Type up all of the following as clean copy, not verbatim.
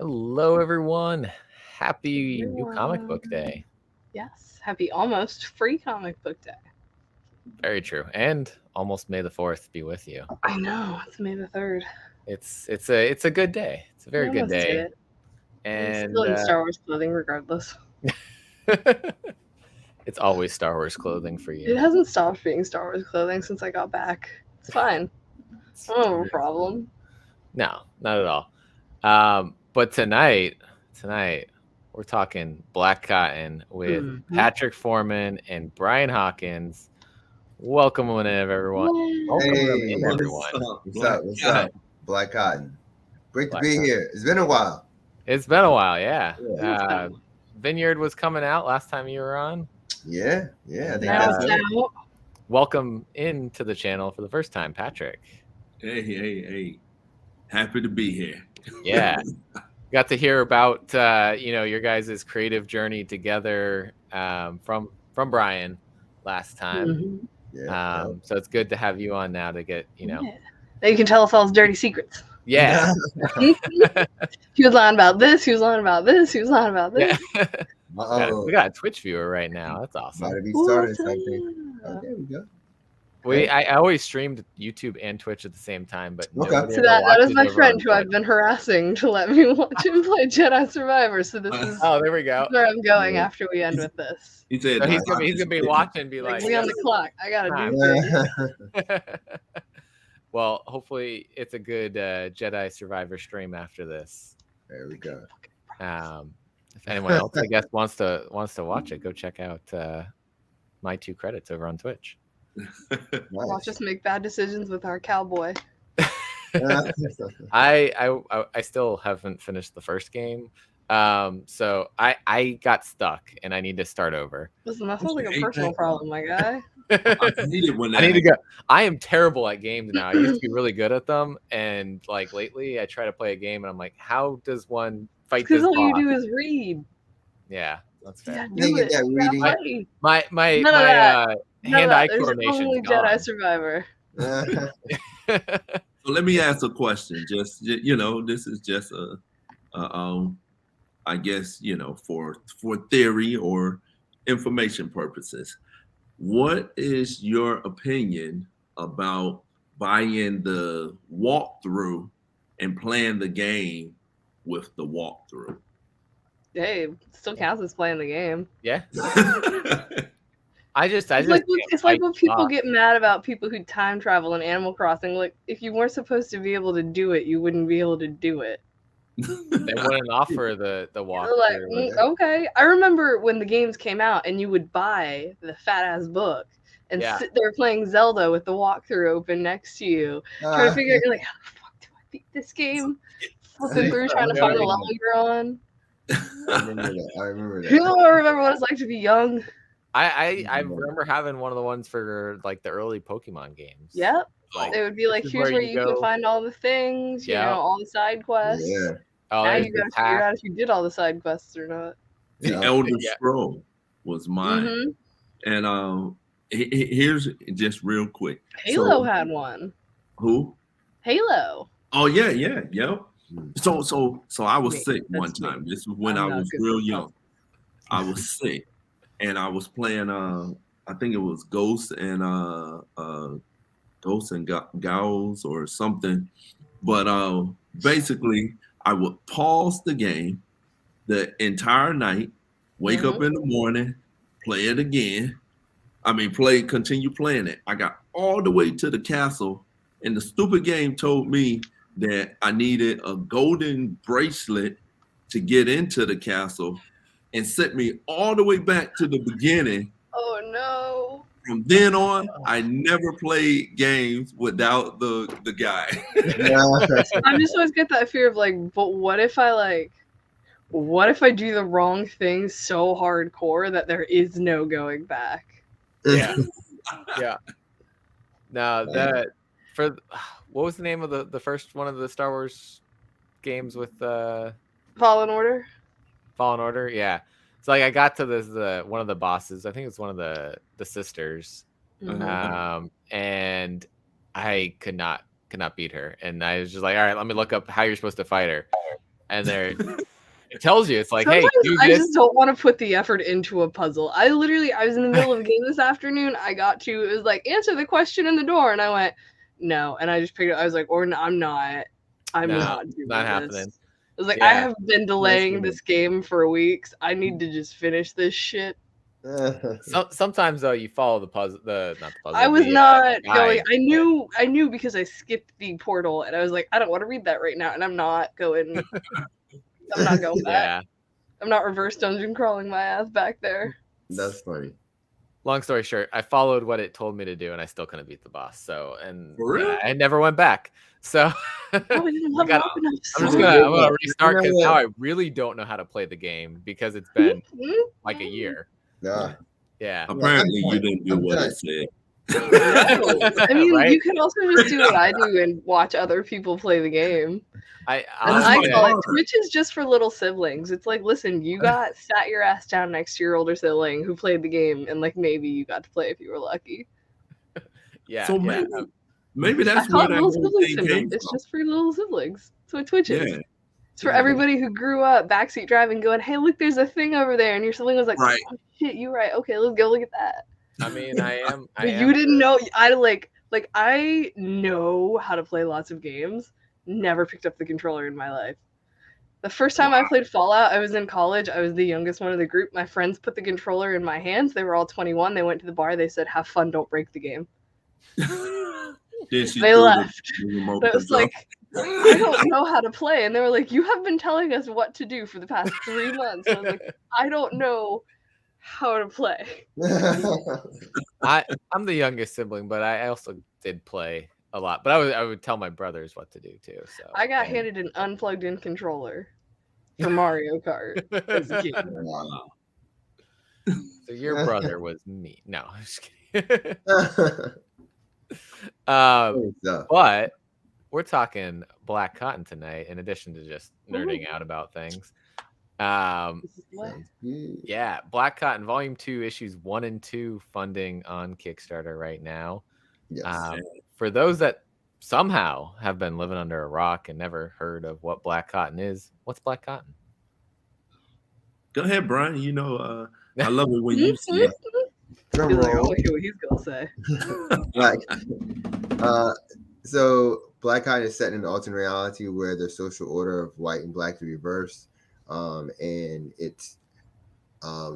Hello, everyone. Happy New Comic Everyone. Book Day. Yes, happy almost free comic book day. Very true. And almost May the 4th be with you. I know, it's May the 3rd. It's a good day. It's a very We good almost did day. it. I'm And still in Star Wars clothing regardless. it's always Star Wars clothing for It you. hasn't stopped being Star Wars clothing since I got back. It's fine. I don't have a problem. No, not at all. But tonight we're talking Black Cotton with Patrick Foreman and Brian Hawkins. Welcome in, everyone. Welcome in, everyone. What's up? Black Cotton. Great to be here. It's been a while. It's been a while, yeah. Vineyard was coming out last time you were on. Yeah. I think Now that's it's it. out. Welcome into the channel for the first time, Patrick. Hey. Happy to be here. Yeah. Got to hear about your guys' creative journey together from Brian last time. Yeah. So it's good to have you on now to get, Yeah. Now you can tell us all his dirty secrets. Yeah. He was lying about this, he was lying about this, he was lying about this. Yeah. We got a Twitch viewer right now. That's awesome. Gotta be started something. Oh, there we go. I always streamed YouTube and Twitch at the same time, but Okay. nobody So ever that is watches my over friend on who I've Twitch. been harassing to let me watch him play Jedi Survivor. So this is Oh, there we go. where I'm going after we end with this. He said So he's gonna be watching and be Like, like, we on the clock. I gotta do things. Well, hopefully it's a good Jedi Survivor stream after this. There we go. If anyone else, I guess, wants to watch it, go check out my 2 credits over on Twitch. Watch us make bad decisions with our cowboy. I still haven't finished the first game, so I got stuck and I need to start over. Listen, that sounds like a personal problem, my guy. I need to go. I am terrible at games now. I used to be really good at them, and like lately, I try to play a game, and I'm like, how does one fight this Because all boss? you do is read. Yeah, that's fair. Yeah, do it. Reading. My None of that. hand-eye There's coordination. only Jedi Survivor. So let me ask a question. Just this is just I guess for theory or information purposes. What is your opinion about buying the walkthrough and playing the game with the walkthrough? Hey, it still counts as playing the game. Yeah. It's like when people get mad about people who time travel in Animal Crossing. Like, if you weren't supposed to be able to do it, you wouldn't be able to do it. They wouldn't offer the walk. Like, okay. I remember when the games came out and you would buy the fat ass book and sit there playing Zelda with the walkthrough open next to you, trying to figure out, you're like, how the fuck do I beat this game? Flipping through trying to find the level you're on. I remember that. You don't remember what it's like to be young. I remember having one of the ones for like the early Pokemon games. Yep. Like, it would be like, here's where you can find all the things, you know, all the side quests. Yeah. Now you gotta figure out if you did all the side quests or not. The Elder Scroll was mine. And here's just real quick. Halo had one. Who? Halo. Oh yeah. So I was sick one time. This was when I was real young. I was sick. And I was playing I think it was Ghosts and Gals or something. But basically I would pause the game the entire night, wake up in the morning, play it again. Continue playing it. I got all the way to the castle, and the stupid game told me that I needed a golden bracelet to get into the castle, and sent me all the way back to the beginning. Oh no. From then on, I never played games without the guy. I just always get that fear of like, but what if I do the wrong thing so hardcore that there is no going back? Yeah. Yeah. No, what was the name of the first one of the Star Wars games with Fallen Order? Fallen Order, yeah. So like I got to this one of the bosses. I think it's one of the sisters, and I could not beat her. And I was just like, all right, let me look up how you're supposed to fight her. and it tells you, it's like, sometimes hey, I just don't want to put the effort into a puzzle. I was in the middle of a game this afternoon. It was like, answer the question in the door, and I went, no, and I just picked it. I was like, I'm not doing not this. happening. I was like, I have been delaying this game for weeks. I need to just finish this shit. Sometimes though, you follow the puzzle. Not the puzzle. I was not going. I knew because I skipped the portal, and I was like, I don't want to read that right now, and I'm not going. I'm not going back. Yeah. I'm not reverse dungeon crawling my ass back there. That's funny. Long story short, I followed what it told me to do, and I still couldn't beat the boss. So, I never went back. So I'm gonna restart because now I really don't know how to play the game because it's been like a year. Yeah. Apparently, you didn't do what I said. No. I mean, right? You can also just do what I do and watch other people play the game. I call it Twitch is just for little siblings. It's like, listen, you sat your ass down next to your older sibling who played the game, and like maybe you got to play if you were lucky. Yeah. So maybe that's where that whole thing came from. It's just for little siblings. That's what Twitch is. Yeah. It's for everybody who grew up backseat driving, going, "Hey, look, there's a thing over there," and your sibling was like, right. "Oh shit, you're right. Okay, let's go look at that." I mean, I am. You didn't know. I know how to play lots of games. Never picked up the controller in my life. The first time I played Fallout, I was in college. I was the youngest one of the group. My friends put the controller in my hands. They were all 21. They went to the bar. They said, "Have fun. Don't break the game." They left. But it was like, I don't know how to play. And they were like, "You have been telling us what to do for the past 3 months." And I was like, I don't know how to play. I'm the youngest sibling, but I also did play a lot. But I would tell my brothers what to do too. So I got handed an unplugged-in controller for Mario Kart as a kid. Wow. So your brother was me. No, I'm just kidding. But we're talking Black Cotton tonight, in addition to just nerding out about things. Yeah, Black Cotton Volume 2, Issues 1 and 2, funding on Kickstarter right now. Yes. For those that somehow have been living under a rock and never heard of what Black Cotton is, what's Black Cotton? Go ahead, Brian. You know, I love it when you say it. He's like, I want to hear what he's gonna say. So Black Cotton is set in an alternate reality where the social order of white and black is reversed, and it's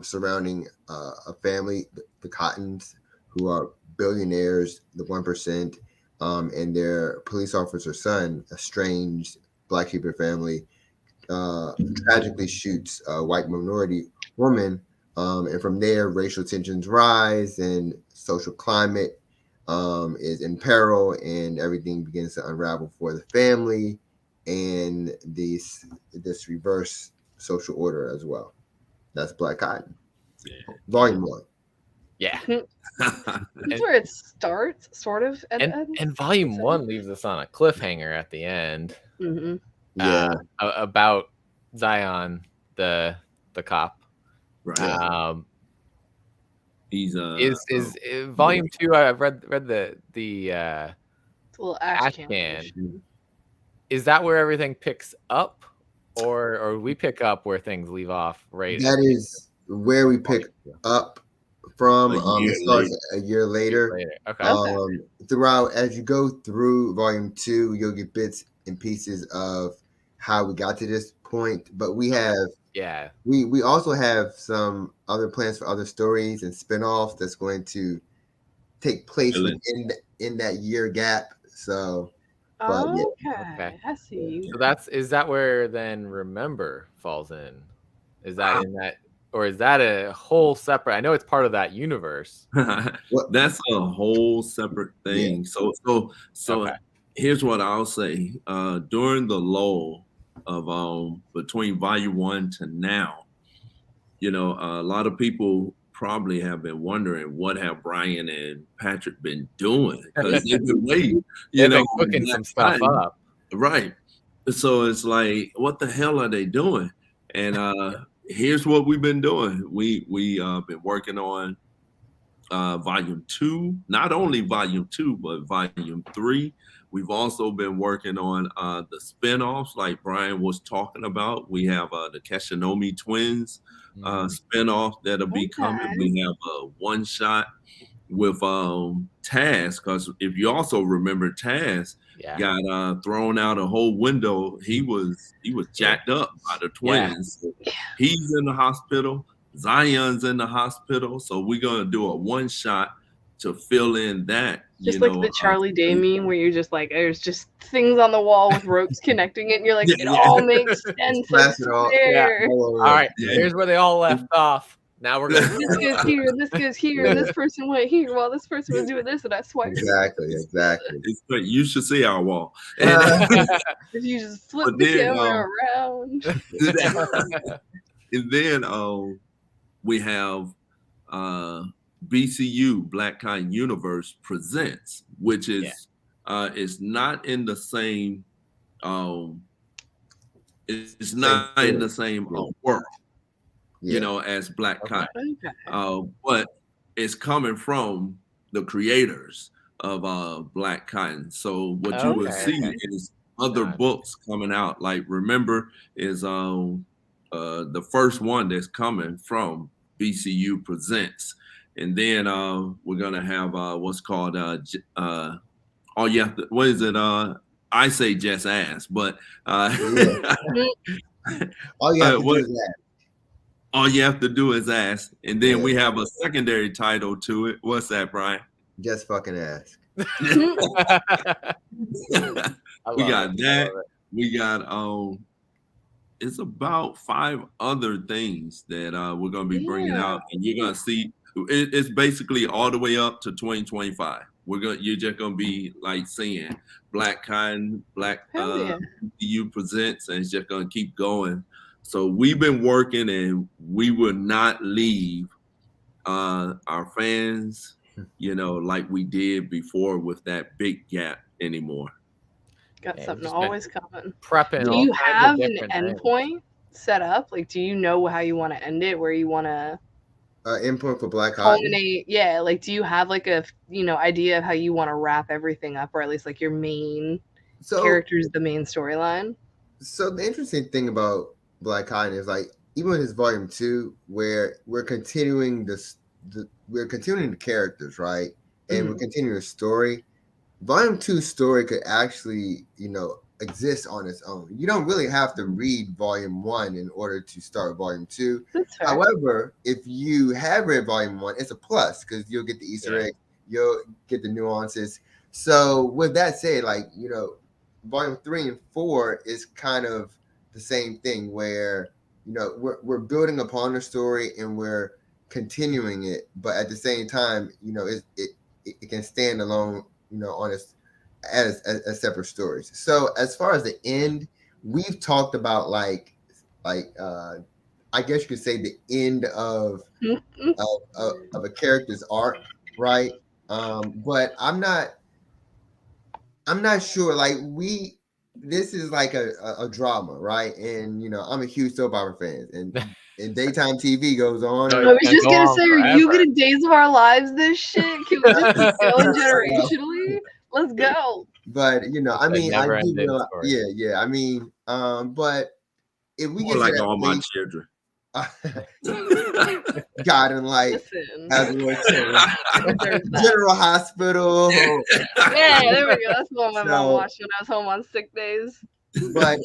surrounding a family, the Cottons, who are billionaires, the 1%, and their police officer son, a strange black Hebrew family, tragically shoots a white minority woman. And from there, racial tensions rise and social climate is in peril, and everything begins to unravel for the family and this reverse social order as well. That's Black Cotton, Volume 1. Yeah. That's where it starts, sort of. And Volume 1 leaves us on a cliffhanger at the end. Mm-hmm. About Zion, the cop. Right. He's is Volume 2. I've read the little ash can. Is that where everything picks up, or we pick up where things leave off? Right. That is where we pick up from. It starts a year later. Okay. Throughout, as you go through Volume 2, you'll get bits and pieces of how we got to this point, but we have we also have some other plans for other stories and spinoffs that's going to take place in that year gap. So okay. I see. So is that where then Remember falls in? Is that in that, or is that a whole separate? I know it's part of that universe. That's a whole separate thing. So here's what I'll say. During the lull of between Volume 1 to now, you know, a lot of people probably have been wondering what have Brian and Patrick been doing, because they've been waiting, they've been cooking some stuff up, right? So it's like, what the hell are they doing? And here's what we've been doing. We been working on Volume 2, not only Volume 2, but Volume 3. We've also been working on the spinoffs, like Brian was talking about. We have the Kashinomi twins spinoff that'll be coming. We have a one shot with Taz, because if you also remember, Taz got thrown out a whole window. He was jacked up by the twins. So he's in the hospital. Zion's in the hospital. So we're gonna do a one shot to fill in that. Just like the Charlie Day meme, where you're just like, there's just things on the wall with ropes connecting it, and you're like, it all makes sense. All right, here's where they all left off. Now we're going. This goes here, and this goes here, and this person went here while this person was doing this, and I swiped. Exactly. It's great. You should see our wall. If you just flip the camera around. And then we have BCU Black Kind Universe Presents, which is not in the same it's not in the same world, you know, as Black Kind, but it's coming from the creators of Black Kind. So what you will see is other books coming out. Like, remember, is the first one that's coming from BCU Presents. And then we're gonna have what's called all you have to, what is it? I say just ask, but all you have to do is ask. All you have to do is ask. And then we have a secondary title to it. What's that, Brian? Just fucking ask. We got that. We got it's about 5 other things that we're gonna be bringing out, and you're gonna see. It's basically all the way up to 2025. You're just gonna be like seeing Black Kind, BCU Presents, and it's just gonna keep going. So we've been working, and we will not leave our fans, you know, like we did before with that big gap anymore. Got something always coming. Prepping. Do you have an endpoint set up? Like, do you know how you want to end it? Where you want to input for Black culminate? Yeah, like, do you have like a idea of how you want to wrap everything up, or at least like your main characters, the main storyline? So the interesting thing about Black Kind is, like, even with this volume 2, where we're continuing we're continuing the characters, right, and we're continuing the story. Volume 2 story could actually, exist on its own. You don't really have to read volume 1 in order to start volume 2. However, if you have read volume 1, it's a plus, because you'll get the Easter egg, you'll get the nuances. So with that said, like, volume 3 and 4 is kind of the same thing, where we're building upon the story and we're continuing it, but at the same time, it can stand alone, on its as separate stories. So as far as the end, we've talked about like I guess you could say the end of a character's arc, right? But I'm not sure. Like, this is like a drama, right? And I'm a huge soap opera fan, and daytime TV goes on. I was just gonna say, are you getting Days of Our Lives this shit? Can we just keep going generationally? Let's go. But I mean, I do realize, I mean, but if we get like all my children, God and life, General Hospital. Yeah, there we go. That's the one my mom watched when I was home on sick days. But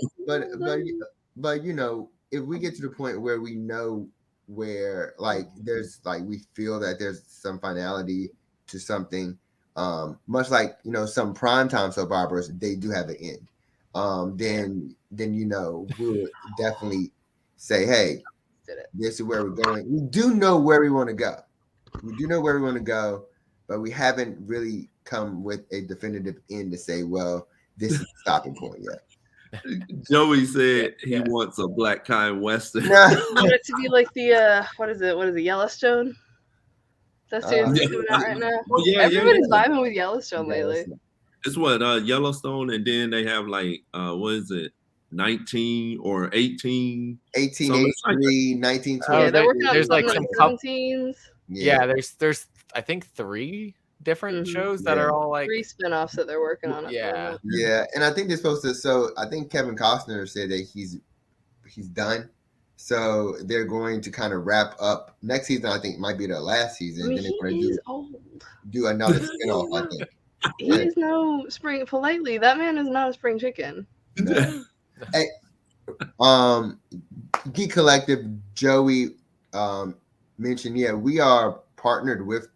if we get to the point where we know where, like, there's, like, we feel that there's some finality to something, much like some primetime soap operas, they do have an end. Then we'll definitely say, hey, this is where we're going. We do know where we want to go. But we haven't really come with a definitive end to say, well, this is the stopping point yet. Joey said he wants a Black Kind Western. I want it to be like the what is it, Yellowstone? That's seriously coming out right now. Oh, everybody's vibing with Yellowstone lately. It's what Yellowstone, and then they have like what is it, 19 or 18? 1883, 1920. Yeah, they're working on there's like some 17s. Yeah, there's I think 3 different shows that are all like 3 spinoffs that they're working on. Yeah. Yeah, and I think they're supposed to. So I think Kevin Costner said that he's done. So they're going to kind of wrap up next season. I think might be the last season. I mean, then they're going to do another spinoff. I think he is no spring. Politely, that man is not a spring chicken. No. Hey, Geek Collective, Joey mentioned, yeah, we are partnered with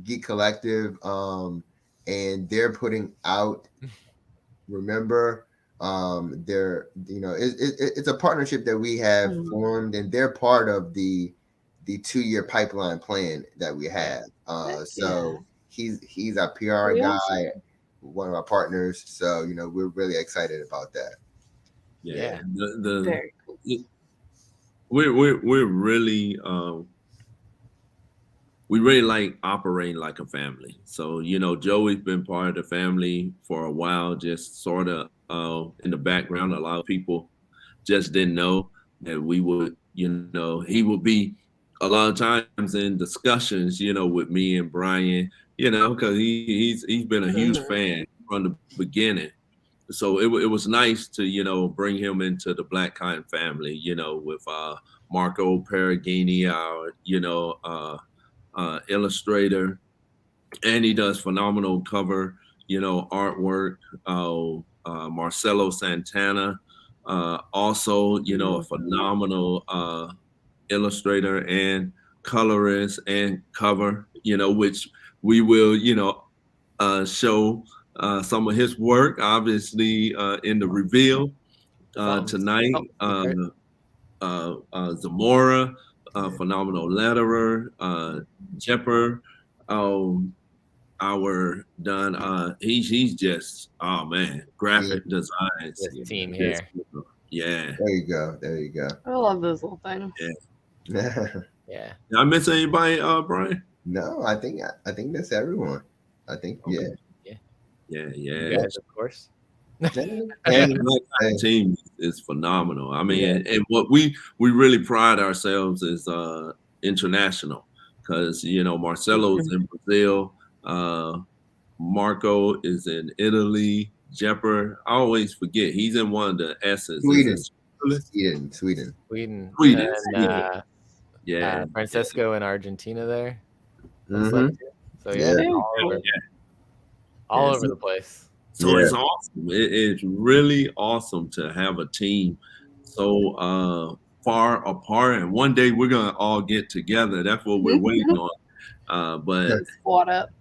Geek Collective, and they're putting out. Remember, they're it's a partnership that we have formed, and they're part of the 2-year pipeline plan that we have. So he's our PR guy, one of our partners. So we're really excited about that. Yeah. Very cool. We're really we really like operating like a family. So Joey's been part of the family for a while, just sort of in the background. A lot of people just didn't know that we would, he would be a lot of times in discussions, with me and Brian, because he's been a huge fan from the beginning. So it was nice to, bring him into the Black Cotton family, with Marco Perugini, our, illustrator, and he does phenomenal cover, artwork. Marcelo Santana, also, a phenomenal illustrator and colorist and cover, which we will, show some of his work, obviously, in the reveal tonight. Zamora, phenomenal letterer, Jepper, our done. He's just graphic designs. This team here. Yeah. There you go. I love those little things. Yeah. Yeah. Did I miss anybody, Brian? No, I think that's everyone. I think Yeah. You guys, of course. And the team is phenomenal. I mean, and what we really pride ourselves is international, because Marcelo's in Brazil, Marco is in Italy, Jepper, I always forget, he's in one of the S's. Sweden. And, Francesco in Argentina there. So all over the place. So it's awesome. It's really awesome to have a team so far apart, and one day we're gonna all get together. That's what we're waiting on. But what up?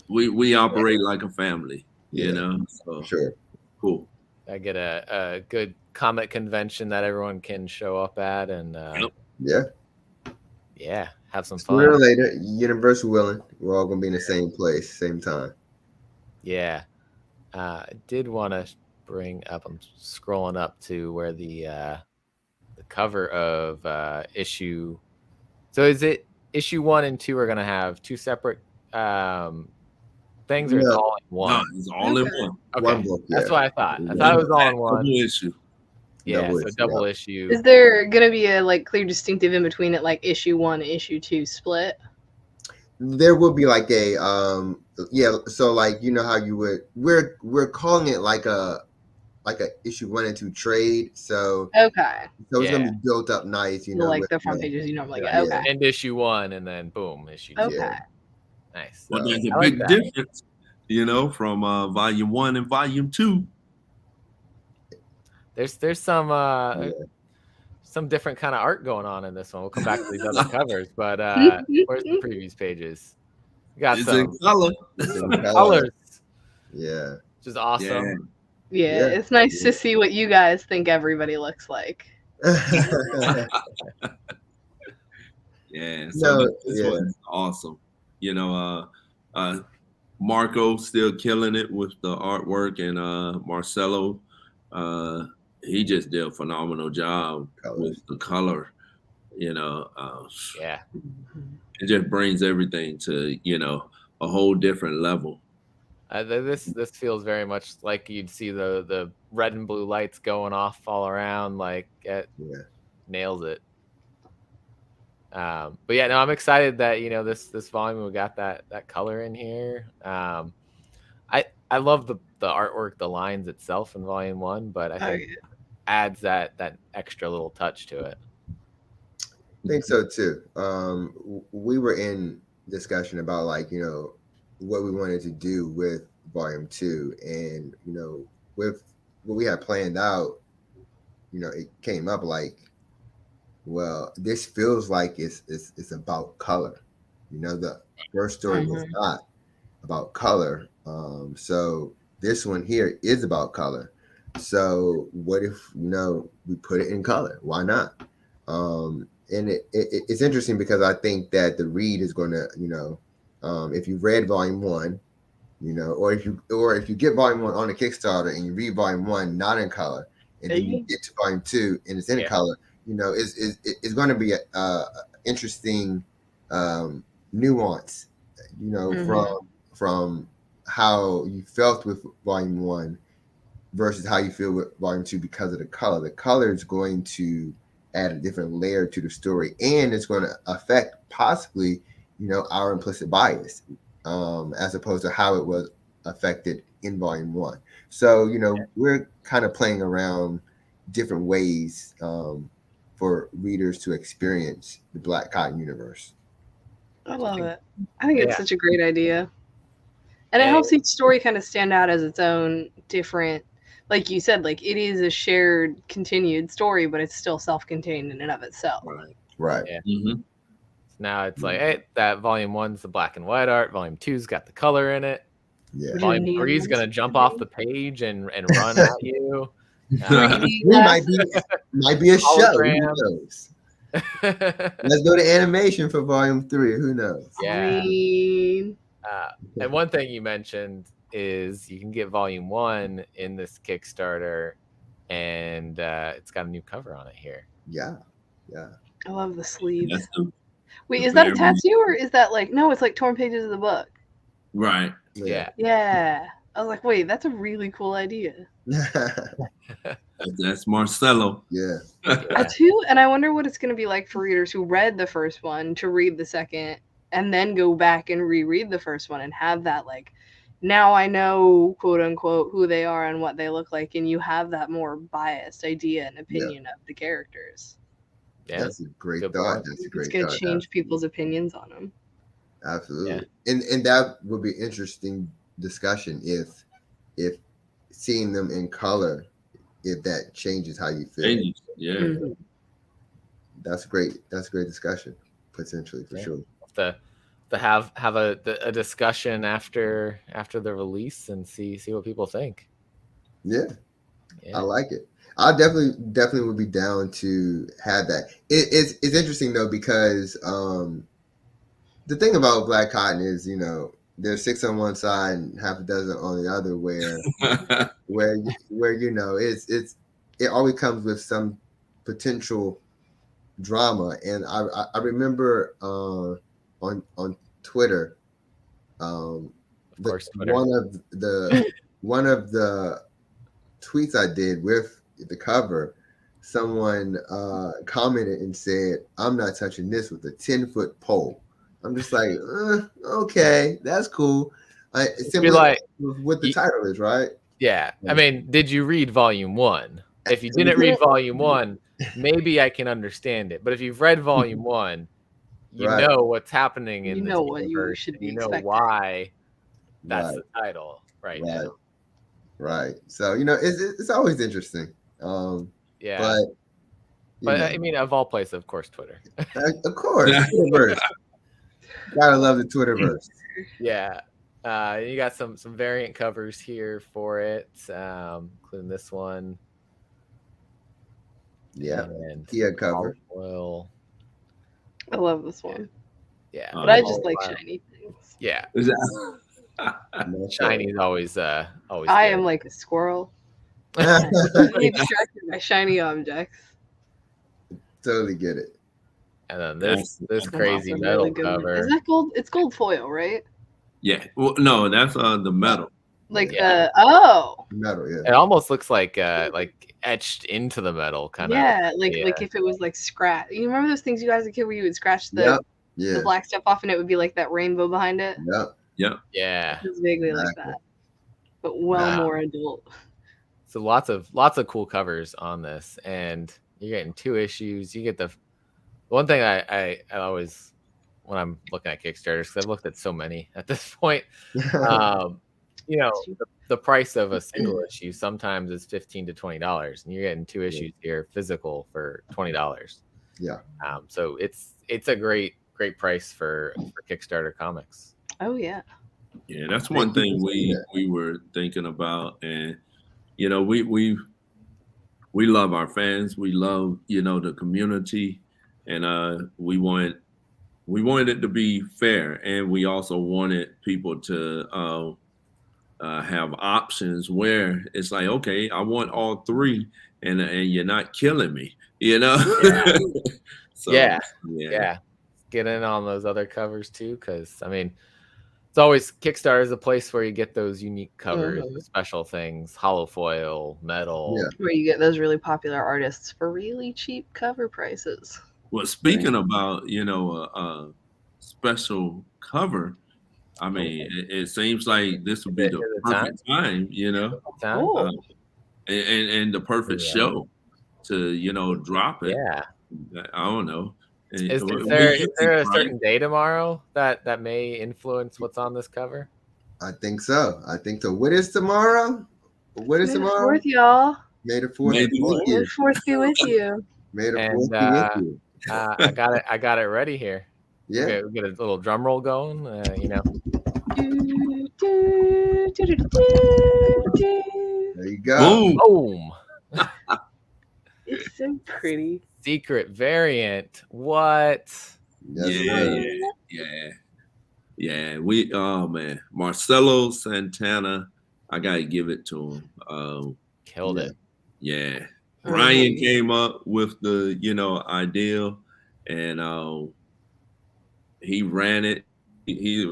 We operate like a family, So sure, cool. I get a good comic convention that everyone can show up at, and have some fun. Sooner or later, universe willing, we're all gonna be in the same place, same time. Yeah. I did want to bring up, I'm scrolling up to where the cover of issue. So is it issue 1 and 2 are going to have 2 separate things, or it's all in one? No, it's all in one. Okay. One book, That's what I thought. I thought it was all in one. Double issue. Yeah, double issue. Is there going to be a clear distinctive in between it, like issue 1, issue 2 split? There will be like a so like how you would we're calling it like a issue 1 and 2 trade. So so it's gonna be built up nice, like the front pages you normally get. Okay. And issue 1, and then boom, issue 2. Okay. Nice. Well, there's a big difference, from volume 1 and volume 2. There's some different kind of art going on in this one. We'll come back to these other covers, but where's the previous pages? We got it's some in color. colors. Yeah. Which is awesome. Yeah, it's nice to see what you guys think everybody looks like. Yeah, so this was awesome. Marco still killing it with the artwork, and Marcelo, he just did a phenomenal job with the color. It just brings everything to a whole different level. This feels very much like you'd see the red and blue lights going off all around. Like it nails it. But yeah, no, I'm excited that this volume we got that color in here. I love the artwork, the lines itself in volume 1, but I think adds that extra little touch to it. I think so too. We were in discussion about what we wanted to do with volume 2, and with what we had planned out, it came up well, this feels like it's about color. The first story was not about color. So this one here is about color. So what if we put it in color? Why not? And it's interesting because I think that the read is going to if you read volume 1, or if you get volume 1 on the Kickstarter and you read volume 1 not in color, and then you get to volume 2 and it's in color, it's going to be a interesting nuance, from how you felt with volume 1 versus how you feel with volume 2 because of the color. The color is going to add a different layer to the story, and it's going to affect possibly, our implicit bias, as opposed to how it was affected in volume 1. So, we're kind of playing around different ways for readers to experience the Black Cotton universe. I love it. I think it's such a great idea. And it helps each story kind of stand out as its own different, like you said, like it is a shared, continued story, but it's still self-contained in and of itself. Right. Yeah. Mm-hmm. So now it's like, hey, that volume 1's the black and white art. Volume 2's got the color in it. Yeah. Volume 3's gonna jump off the page and run at you. Might be a show. Who knows? Let's go to animation for volume 3. Who knows? Yeah. And one thing you mentioned is you can get volume 1 in this Kickstarter, and it's got a new cover on it here. Yeah. I love the sleeves. Wait, is that a tattoo or is that no? It's like torn pages of the book. Right. Yeah. Yeah. I was like, wait, that's a really cool idea. That's Marcelo. Yeah. Too, and I wonder what it's going to be like for readers who read the first one to read the second and then go back and reread the first one and have that now I know, quote unquote, who they are and what they look like, and you have that more biased idea and opinion of the characters. Yeah, that's a great thought. That's a great thought. It's going to change people's opinions on them. Absolutely. Yeah. And that would be interesting discussion if seeing them in color, if that changes how you feel. Yeah. Mm-hmm. That's great. That's a great discussion, potentially, for sure. To have a discussion after the release and see what people think. Yeah. I like it. I definitely would be down to have that. It's interesting though, because the thing about Black Cotton is, there's 6 on one side and half a dozen on the other, where it always comes with some potential drama. And I remember on Twitter, Twitter. one of the tweets I did with the cover, someone commented and said, "I'm not touching this with a 10-foot pole." I'm just like, okay, that's cool. Similar like what the title is, right? Yeah. I mean, did you read volume 1? If you didn't read volume 1, maybe I can understand it. But if you've read volume 1, you know what's happening in this what you should be expecting. Why that's the title now. Right. So, it's always interesting. Yeah. But I mean, of all places, of course, Twitter. Of course. Twitterverse. Gotta love the Twitterverse. Yeah. You got some variant covers here for it, including this one. Yeah. And Kia cover. Oil. I love this one. Yeah. But I just like shiny things. Yeah. Shiny is always I good. am like a squirrel. I'm distracted by shiny objects. Totally get it. And then this crazy metal cover. Is that gold? It's gold foil, right? Yeah. Well, no, that's the metal. Like yeah. Metal, yeah. It almost looks like etched into the metal, kind of. Yeah, like if it was like scratch. You remember those things you guys as a kid where you would scratch the black stuff off and it would be like that rainbow behind it? Yep. Yeah. It's vaguely like that, but more adult. So lots of cool covers on this, and you're getting 2 issues. You get the one thing I always, when I'm looking at Kickstarters, because I've looked at so many at this point, you know, the price of a single issue sometimes is $15 to $20, and you're getting 2 issues here physical for $20. Yeah. So it's a great price for Kickstarter comics. Oh yeah. Yeah, that's one thing we were thinking about, and you know, we love our fans, we love, you know, the community, and we wanted it to be fair, and we also wanted people to have options where it's like, okay, I want all 3, and you're not killing me, you know. So, yeah. Get in on those other covers too, because I mean, it's always Kickstarter is a place where you get those unique covers, special things, hollow foil, metal. Where you get those really popular artists for really cheap cover prices. Well, speaking about, you know, a special cover, I mean, it seems like this would be the perfect time, you know, and the perfect show to, you know, drop it. Yeah. I don't know. Is there a certain day tomorrow that may influence what's on this cover? I think so. What is tomorrow? What is tomorrow? May the 4th, y'all. May the 4th be with you. May the 4th be with you. May the 4th be with you. I got it ready here. Yeah. We'll get a little drum roll going. You know. There you go. Boom. It's so pretty. Secret variant. What? Yeah. We man, Marcelo Santana, I gotta give it to him. Killed it. Yeah. Brian came up with the, you know, idea, and he ran it. He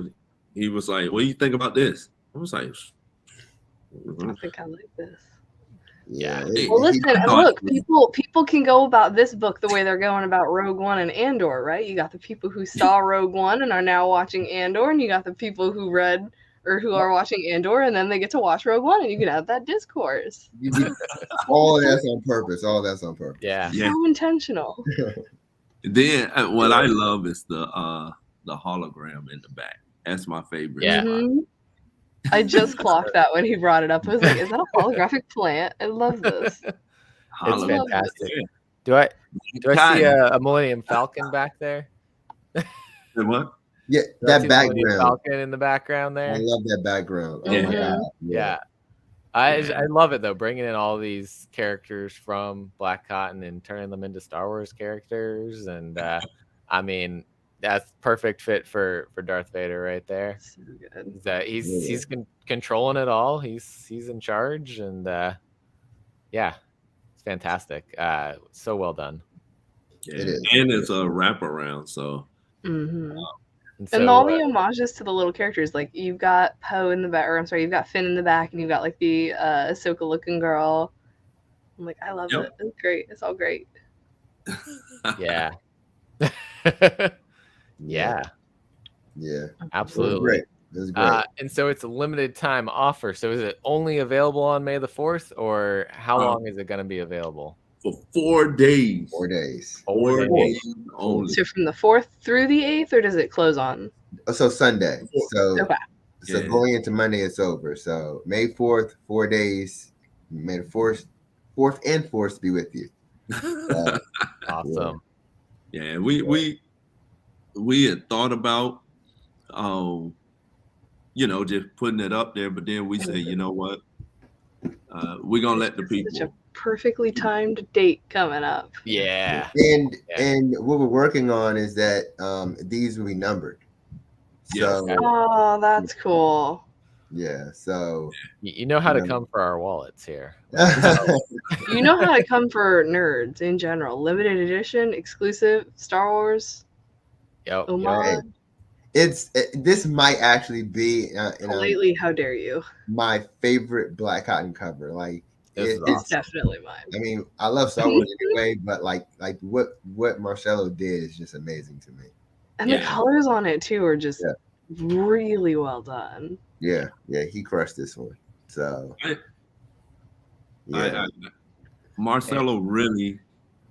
was like, "What do you think about this?" I was like, I think I like this. Yeah. Well, listen, and look, people can go about this book the way they're going about Rogue One and Andor, right? You got the people who saw Rogue One and are now watching Andor, and you got the people who read or who are watching Andor, and then they get to watch Rogue One, and you can have that discourse. All that's on purpose. Yeah. So intentional. Then what I love is the hologram in the back. That's my favorite. Yeah. Mm-hmm. I just clocked that when he brought it up. I was like, is that a holographic plant? I love this. It's fantastic. Do I see a Millennium Falcon back there? What? Yeah, that background. Falcon in the background there. I love that background. Oh Yeah. my God. Yeah. I love it though, bringing in all these characters from Black Cotton and turning them into Star Wars characters, and I mean, that's perfect fit for Darth Vader right there. So good. He's controlling it all. He's in charge, and yeah, it's fantastic. So well done. Yeah. It is. And it's a wraparound, so. Mm-hmm. And all the homages to the little characters, like you've got Poe in the back, or I'm sorry, you've got Finn in the back, and you've got like the Ahsoka looking girl. I'm like, I love it. It's great. It's all great. Yeah. Yeah, absolutely. It was great. And so it's a limited time offer. So is it only available on May the 4th, or how long is it going to be available? For 4 days. 4 days. 4 days only. So from the 4th through the 8th, or does it close on? So Sunday. So okay. Going into Monday, it's over. So May 4th, 4 days. May the 4th and 4th be with you. Awesome. Yeah, we had thought about, you know, just putting it up there, but then we say, you know what, we're gonna let the people. Such a perfectly timed date coming up. Yeah. And what we're working on is that these will be numbered. So, oh, that's cool. Yeah. So you know how to come for our wallets here. You know how to come for nerds in general. Limited edition, exclusive, Star Wars. Yep. This might actually be lately. How dare you? My favorite Black Cotton cover. Like it's awesome. Definitely mine. I mean, I love Star Wars anyway, but like what Marcelo did is just amazing to me. And the colors on it too are just really well done. Yeah, he crushed this one. So Marcelo really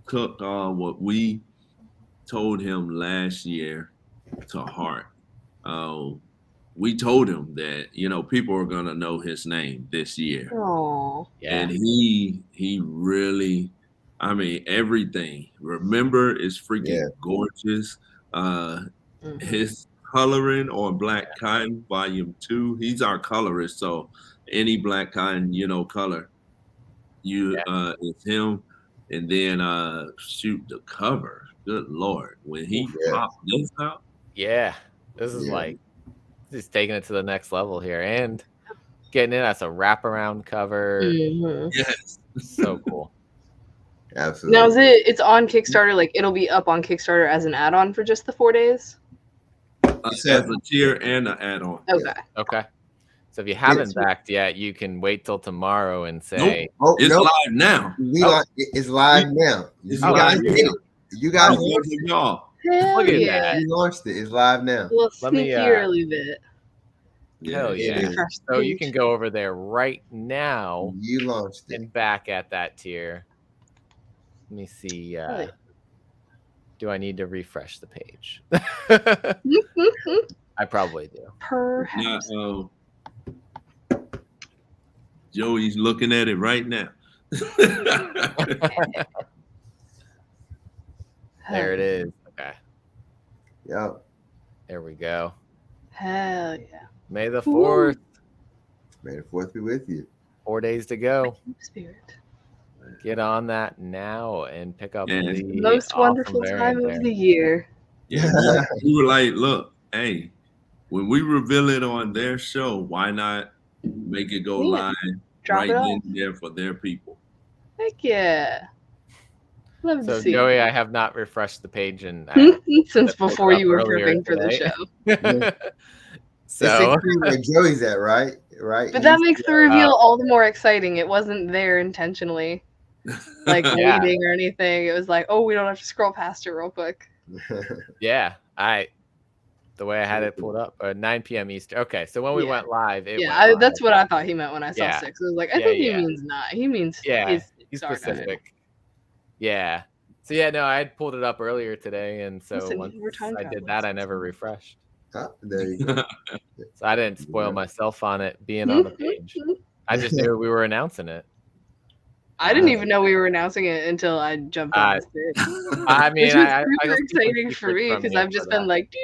took what we told him last year to heart. We told him that, you know, people are gonna know his name this year. Oh, and he really, I mean, everything. Remember, is freaking gorgeous. His coloring on Black Cotton Volume 2. He's our colorist, so any Black Cotton, you know, color, it's him. And then shoot, the cover. Good Lord, when he popped this out. Yeah, this is like he's taking it to the next level here and getting it as a wraparound cover. Yes, so cool. Absolutely. Now it's on Kickstarter? Like it'll be up on Kickstarter as an add-on for just the 4 days? As a tier and an add-on. Okay. So if you haven't backed yet, you can wait till tomorrow and say, it's live now. It's live now. You guys y'all. Look at that. You launched it. It's live now. A little sneaky early bit. Hell yeah. So you can go over there right now. You launched it. And back at that tier. Let me see. Do I need to refresh the page? I probably do. Perhaps. Joey's looking at it right now. There it is. Okay. Yep. There we go. Hell yeah. May the 4th. May the 4th be with you. 4 days to go. Spirit. Get on that now and pick up the most wonderful time of the year. Yeah, we were like, look, hey, when we reveal it on their show, why not make it go live right in there for their people? Heck yeah. Love to see. Joey, I have not refreshed the page since before you were prepping for the show. So where Joey's at, right? But that makes the reveal all the more exciting. It wasn't there intentionally, like waiting or anything. It was like, oh, we don't have to scroll past it real quick. Yeah, the way I had it pulled up, 9 p.m. Eastern. Okay, so when we went live, that's what I thought he meant when I saw 6. I was like, I think he means 9. He means he's specific. Yeah. So no, I had pulled it up earlier today, and so once I did that, I never refreshed. There you go. So I didn't spoil myself on it being on the page. I just knew we were announcing it. I didn't even know we were announcing it until I jumped on this page. I mean, which was super exciting for me because I've just been like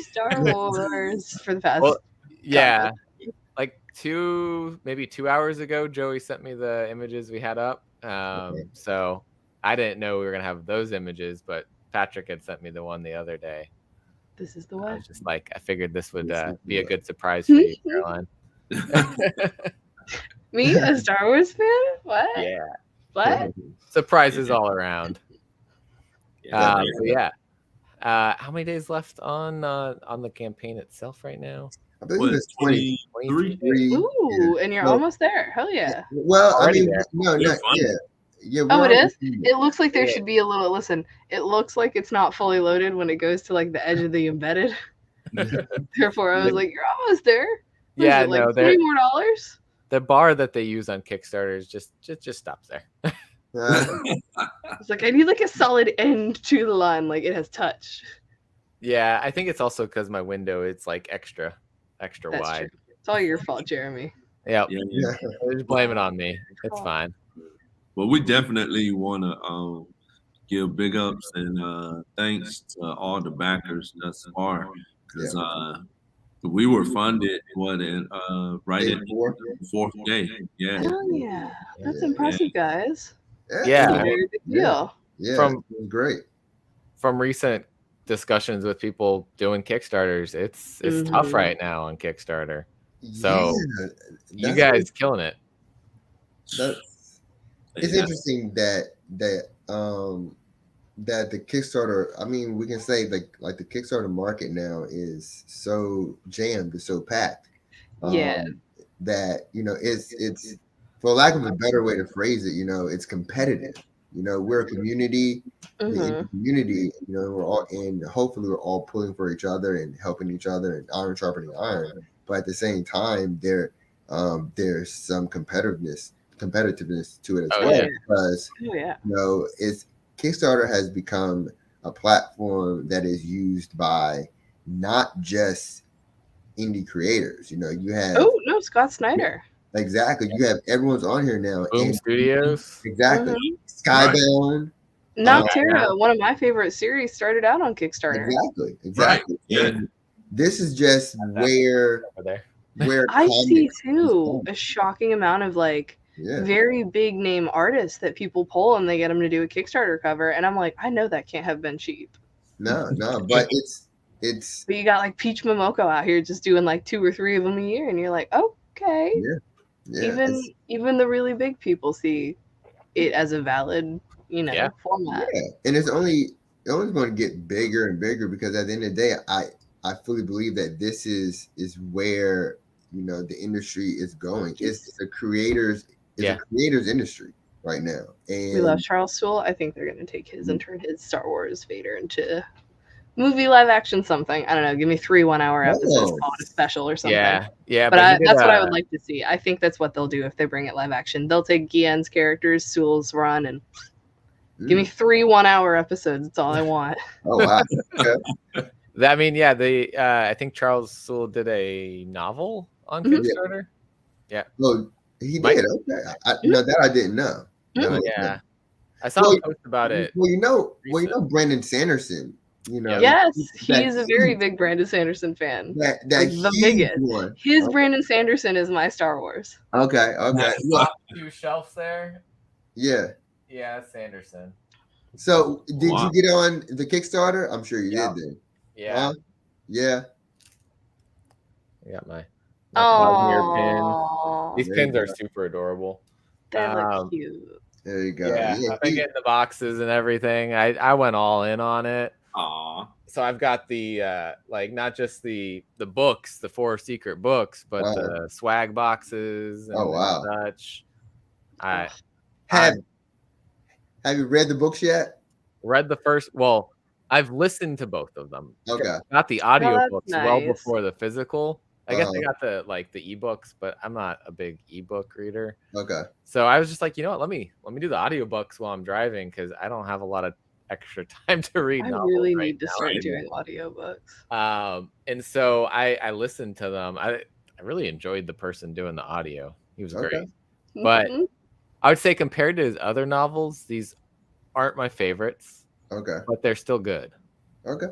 Star Wars for the past. Well, like 2 hours ago, Joey sent me the images we had up. So I didn't know we were gonna have those images, but Patrick had sent me the one the other day. This is the one. I was just like, I figured this would be a good surprise for you, Caroline. Me, a Star Wars fan? What? Yeah. What? Surprises all around. How many days left on the campaign itself right now? I believe it's 23. Ooh, and you're almost there. Hell yeah. Well, I mean, no, not yet. Yeah, it is? It looks like there should be a little, it looks like it's not fully loaded when it goes to like the edge of the embedded. Therefore, I was like, you're almost there. $20 more? The bar that they use on Kickstarter is just stops there. It's like, I need like a solid end to the line. Like it has touch. Yeah, I think it's also because my window, it's like extra That's wide. True. It's all your fault, Jeremy. Yep. Yeah. Just blame it on me. It's fine. Well, we definitely want to give big ups and thanks to all the backers thus far, because we were funded right in the 4th day. Yeah. Oh yeah, that's impressive, guys. Yeah. That's a very big deal. Yeah. Great. From recent discussions with people doing Kickstarters, it's tough right now on Kickstarter. So you guys killing it. It's interesting that that the Kickstarter, I mean, we can say like the Kickstarter market now is so jammed, it's so packed. Yeah. That it's for lack of a better way to phrase it, it's competitive. We're a community, the community, we're all, and hopefully we're all pulling for each other and helping each other and iron sharpening iron. But at the same time, there's some competitiveness to it as well. Yeah. Because it's Kickstarter has become a platform that is used by not just indie creators. You have Scott Snyder. Exactly. You have everyone's on here now. Boom Studios. Exactly. Skybound. Noctera, one of my favorite series, started out on Kickstarter. Exactly. Right. And this is just where I see too a shocking amount of very big name artists that people pull and they get them to do a Kickstarter cover, and I'm like, I know that can't have been cheap. No, but it's. But you got Peach Momoko out here just doing 2 or 3 of them a year, and you're like, okay. Yeah. Even the really big people see it as a valid, format. Yeah, and it's only going to get bigger and bigger, because at the end of the day, I fully believe that this is where the industry is going. It's a creators industry right now. And we love Charles Soule. I think they're going to take his and turn his Star Wars Vader into movie live action something. I don't know. Give me 3 1-hour episodes, call it a special or something. Yeah. But that's what I would like to see. I think that's what they'll do if they bring it live action. They'll take Guillen's characters, Soule's run, and give me 3 1-hour episodes. That's all I want. Oh wow. Okay. I think Charles Soule did a novel on Kickstarter. Yeah. Oh, he did. Okay. That I didn't know. Yeah. I saw a post about it. Well, Brandon Sanderson. Yes, he's a very big Brandon Sanderson fan. The biggest one. His Brandon Sanderson is my Star Wars. Okay. Top 2 shelves there. Yeah. Yeah, Sanderson. So, did you get on the Kickstarter? I'm sure you did. Then. Yeah. Yeah. I got my Cosmere pin. These pins are super adorable. They look cute. There you go. Yeah, I've been getting the boxes and everything. I went all in on it. Aww. So I've got the not just the books, the 4 secret books, but the swag boxes and such. Have you read the books yet? Read the first. Well, I've listened to both of them. Okay. Got the audio books well nice. before the physical. I guess I got the ebooks, but I'm not a big ebook reader. Okay. So I was just like, you know what? Let me do the audiobooks while I'm driving, because I don't have a lot of extra time to read. I really need to start doing audiobooks. And so I listened to them. I really enjoyed the person doing the audio. He was great. But I would say compared to his other novels, these aren't my favorites. Okay. But they're still good. Okay.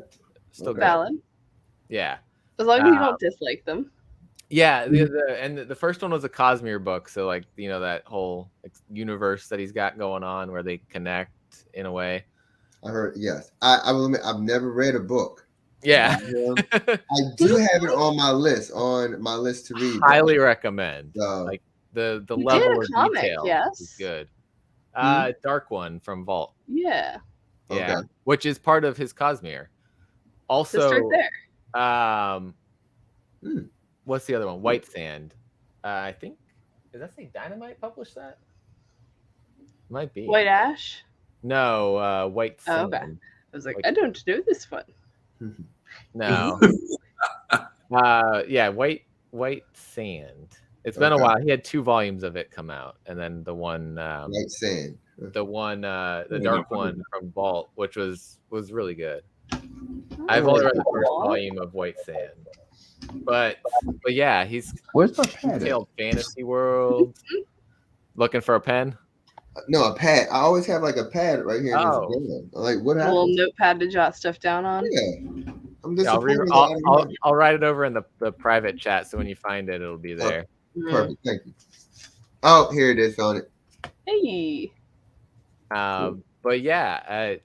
Still good. Valid. Yeah. As long as you don't dislike them. Yeah, the first one was a Cosmere book, so that whole universe that he's got going on where they connect in a way. I heard, yes. I will admit, I've never read a book. Yeah. I do have it on my list to read. Highly recommend. The level of detail is good. Dark One from Vault. Yeah. Yeah. Okay. Which is part of his Cosmere. Also, just right there. What's the other one? White Sand. I think, does that say Dynamite published that? Might be. White Ash? No, White Sand. Oh, okay. I was like, I don't know this one. No. Yeah, White Sand. It's been a while. He had 2 volumes of it come out, and then the one White Sand. The one the dark one from Vault, which was really good. I've only read the first volume of White Sand. But yeah, he's where's my pad? Detailed fantasy world. Looking for a pen? No, a pad. I always have a pad right here. Oh. Like what happened? A little notepad to jot stuff down on. Yeah. I'll write it over in the private chat, so when you find it, it'll be there. Perfect. Thank you. Oh, here it is. Found it. Hey. But yeah,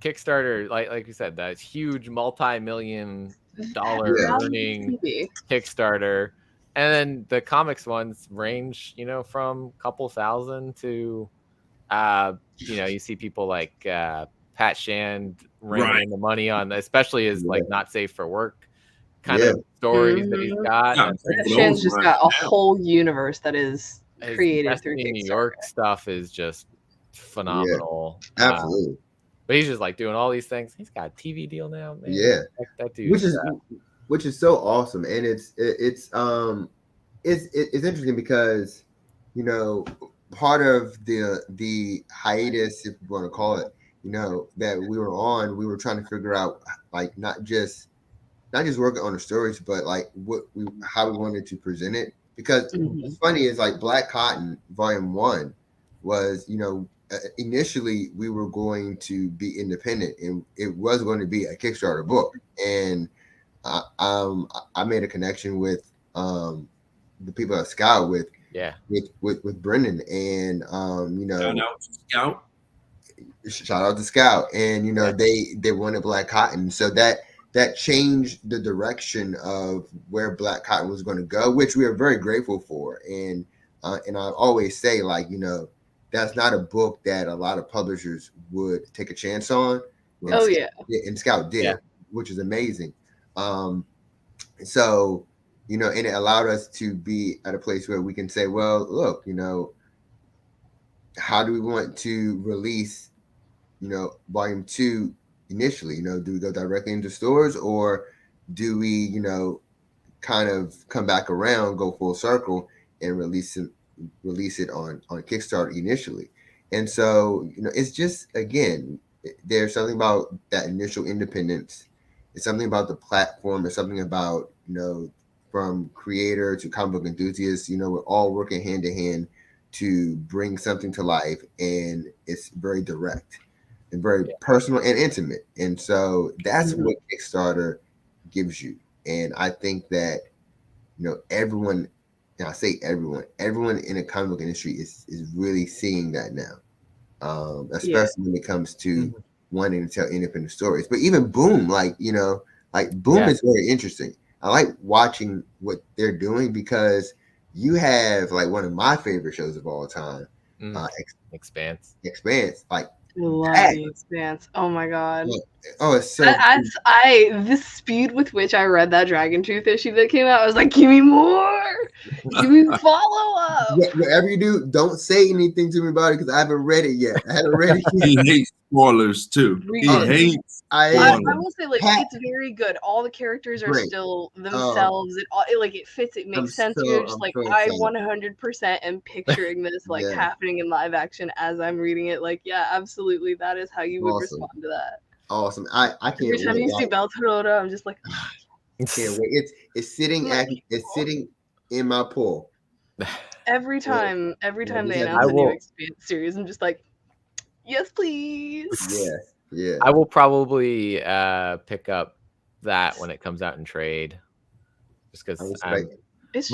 Kickstarter, like you said, that huge multi-million-dollar earning Kickstarter, and then the comics ones range, from a couple thousand to, you see people like Pat Shand reining in the money on, especially his like not safe for work kind of stories that he's got. Pat Shand's just got a whole universe that is created through Destiny New York stuff is just phenomenal. Absolutely. But he's just like doing all these things. He's got a TV deal now, man. Yeah, that dude. Which is so awesome, and it's interesting because part of the hiatus, if you want to call it, that we were on, we were trying to figure out like not just working on the stories, but like how we wanted to present it. Because what's funny is like Black Cotton Volume 1 was, initially we were going to be independent and it was going to be a Kickstarter book. And I made a connection with the people at Scout with Brendan and shout out to Scout and they wanted Black Cotton, so that changed the direction of where Black Cotton was going to go, which we are very grateful for. And I always say, like, that's not a book that a lot of publishers would take a chance on. And Scout did, which is amazing. So, and it allowed us to be at a place where we can say, well, look, how do we want to release, Volume 2 initially? Do we go directly into stores, or do we, kind of come back around, go full circle and release it on Kickstarter initially? And so, it's just, again, there's something about that initial independence. It's something about the platform. It's something about, from creator to comic book enthusiasts, we're all working hand in hand to bring something to life, and it's very direct and very personal and intimate. And so that's what Kickstarter gives you. And I think that, everyone, and I say everyone in the comic book industry is really seeing that now, especially when it comes to wanting to tell independent stories. But even Boom, Boom is very interesting. I like watching what they're doing because you have like one of my favorite shows of all time, Expanse. Like, love The Expanse. Oh my god. Oh, it's so the speed with which I read that Dragon Tooth issue that came out, I was like, give me more. Give me follow up. Whatever you do, don't say anything to me about it because I haven't read it yet. I haven't read it yet. He hates spoilers too. He hates I will say, like, it's very good. All the characters are still themselves. It fits. It makes sense. You're just like, I 100% am picturing this happening in live action as I'm reading it. Like, yeah, absolutely. That is how you would respond to that. Awesome. I can't wait. Every time you see Beltorota, I'm just like, can't wait. It's sitting in my pool. Every time they announce a new Expanse series, I'm just like, yes, please. Yeah. I will probably pick up that when it comes out in trade, just because it's just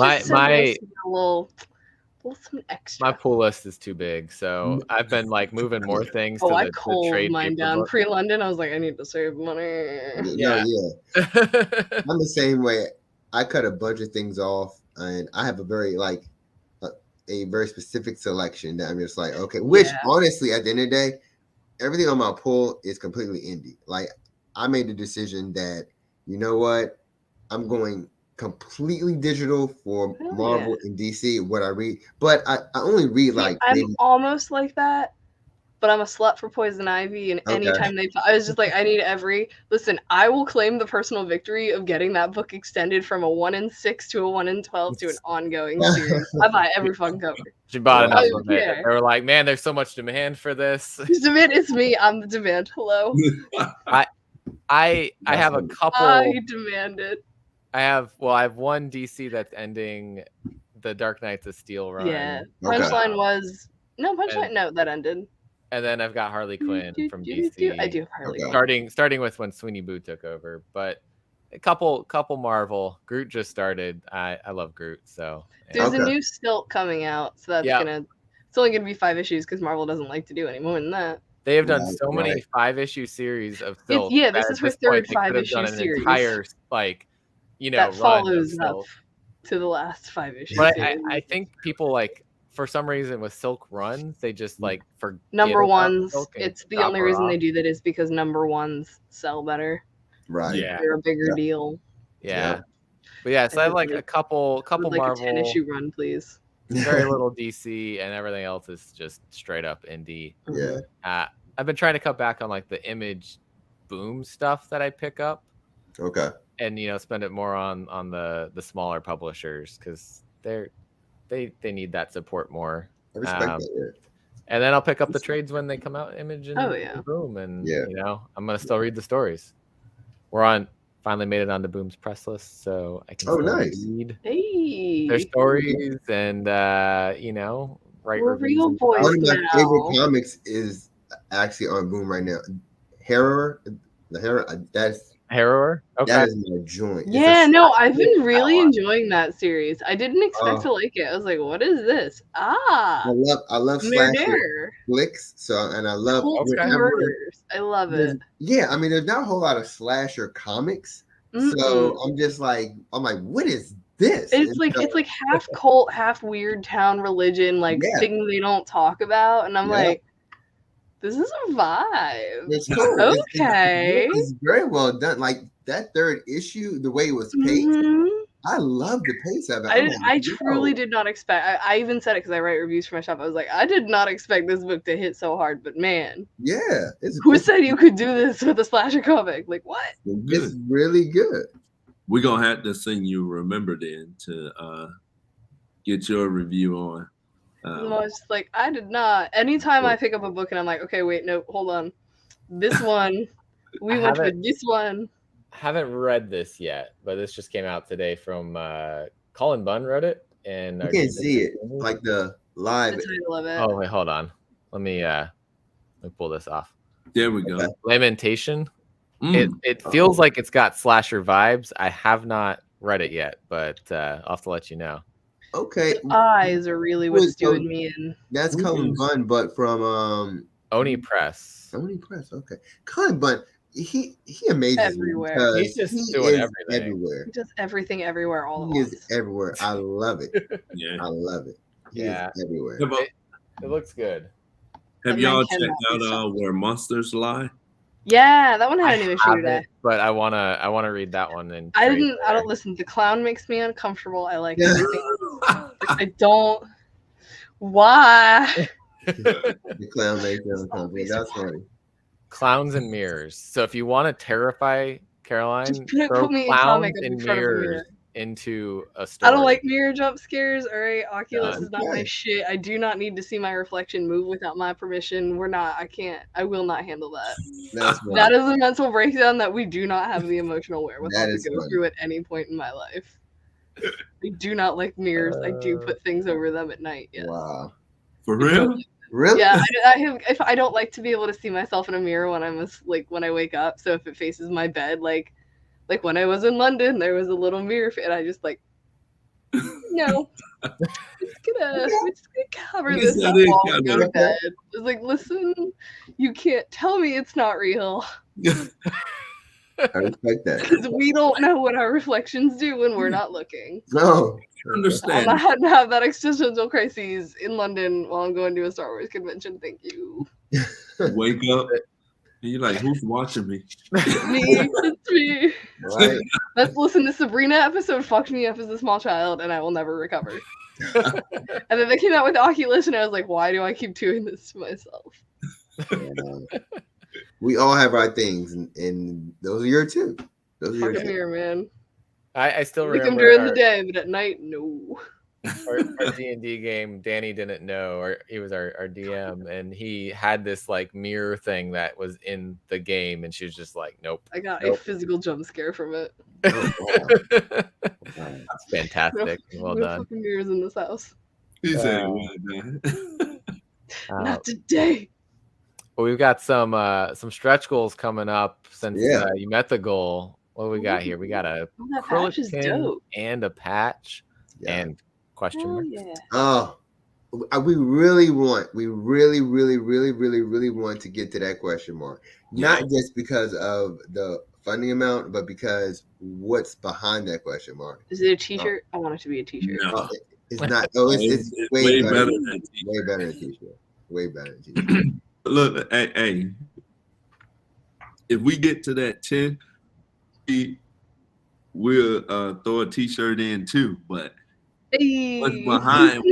my pool list is too big, so I've been like moving more things. I culled mine down pre-London. I was like, I need to save money. Yeah. I'm the same way. I cut a bunch of things off, and I have a very a very specific selection that I'm just like, okay. Which honestly, at the end of the day, everything on my pull is completely indie. Like, I made the decision that, you know what, I'm going completely digital for Marvel and DC, what I read. But I only read I'm almost like that, but I'm a slut for Poison Ivy, and anytime I was just like, I need listen, I will claim the personal victory of getting that book extended from a 1 in 6 to a 1 in 12 to an ongoing series. I buy every fucking cover. She bought enough of it. They were like, man, there's so much demand for this. It's me. I'm the demand. Hello. I have a couple. I demand it. I have one DC that's ending the Dark Knights of Steel run. Yeah. Punchline that ended. And then I've got Harley Quinn from DC. I do Harley Quinn. Starting with when Sweeney Boo took over, but a couple Marvel. Groot just started. I love Groot. So there's a new Stilt coming out, so that's it's only gonna be 5 issues because Marvel doesn't like to do any more than that. They have done so many 5-issue series of Stilt. This is her third 5-issue series. Entire that follows up to the last 5 issues. But I think people for some reason with Silk runs, they just like forget number about ones. Silk and It's the drop only her reason off. they do that is because number ones sell better. Right. Yeah. They're a bigger deal. Yeah. But yeah, so I have like a couple Marvel, a 10-issue run, please. very little DC, and everything else is just straight up indie. Yeah. I've been trying to cut back on like the Image Boom stuff that I pick up. Okay. And spend it more on the smaller publishers because they need that support more. I respect that. Yeah. And then I'll pick up the trades when they come out, Image and Boom, and I'm gonna still read the stories. Finally made it on the Boom's press list, so I can read their stories and write We're reviews. real boys One of my now. favorite comics is actually on Boom right now. Harrower, that's Harrower. Okay, that is my joint. Yeah, no, I've been really enjoying that series. I didn't expect to like it. I was like, "What is this?" I love slasher flicks. So, and I love murders. I love it. Yeah, I mean, there's not a whole lot of slasher comics, so I'm like, what is this? It's like half cult, half weird town religion, like thing they don't talk about, and I'm like, this is a vibe. It's cool. Okay, it's very well done. Like that third issue, the way it was paced, I love the pace of it. I truly did not expect. I even said it because I write reviews for my shop. I was like, I did not expect this book to hit so hard, but man, who said you could do this with a slasher comic? Like what? It's really good. We're gonna have to sing you "Remember" then to get your review on. I was just like, I did not. Anytime I pick up a book and I'm like, okay, wait, no, hold on. This one, we went with this one. I haven't read this yet, but this just came out today from Colin Bunn wrote it. And you can't see it, like the live. The title of it. Oh, wait, hold on. Let me pull this off. There we go. Lamentation. It feels like it's got slasher vibes. I have not read it yet, but I'll have to let you know. Okay. Eyes are really what's doing me in. That's Colin Bunn, but from Oni Press. Oni Press, okay. Colin Bunn, he amazes everywhere. He's just doing everything. Everywhere. He does everything everywhere all at once. once. He is everywhere. I love it. I love it. He is everywhere. It looks good. Have y'all checked out Where Monsters Lie? Yeah, that one had a new issue today. But I wanna read that one. And I don't listen. The clown makes me uncomfortable. I like everything. I don't. Why? The clown makes me uncomfortable. That's funny. Clowns and mirrors. So if you want to terrify Caroline, throw clowns and mirrors into a story. I don't like mirror jump scares. All right, Oculus is not my shit. I do not need to see my reflection move without my permission. I will not handle that. That is a mental breakdown that we do not have the emotional wherewithal to go through at any point in my life. I do not like mirrors. I do put things over them at night. Yes. Wow. For real? Really? Yeah, I don't like to be able to see myself in a mirror when when I wake up. So if it faces my bed, like when I was in London, there was a little mirror, and I just no, we're just gonna cover this up while we go to bed. It's like, listen, you can't tell me it's not real. I respect that. Because we don't know what our reflections do when we're not looking. No. Understand. I had to have that existential crisis in London while I'm going to a Star Wars convention. Thank you. Wake up. And you're like, who's watching me? Me. It's me. Right. Let's listen to Sabrina episode fucked me up as a small child and I will never recover. And then they came out with Oculus and I was like, why do I keep doing this to myself? We all have our things, and those are your two. Those are your two. Here, man. I still remember them during the day, but at night, no. Our D&D game, Danny didn't know, or he was our DM, and he had this mirror thing that was in the game, and she was just like, nope. I got a physical jump scare from it. Oh, wow. That's fantastic. Well no done. Fucking mirrors in this house. He said, not today. Well, we've got some stretch goals coming up since you met the goal. What do we got here? We got a acrylic pin and a patch and question mark. Oh, we really want to get to that question mark. Not just because of the funding amount, but because what's behind that question mark. Is it a t-shirt? I want it to be a t-shirt. No. It's not. Oh, it's way better than t-shirt. Way better than t-shirt. Way better than t-shirt. Look, hey, if we get to that 10, we'll throw a t-shirt in too. But what's behind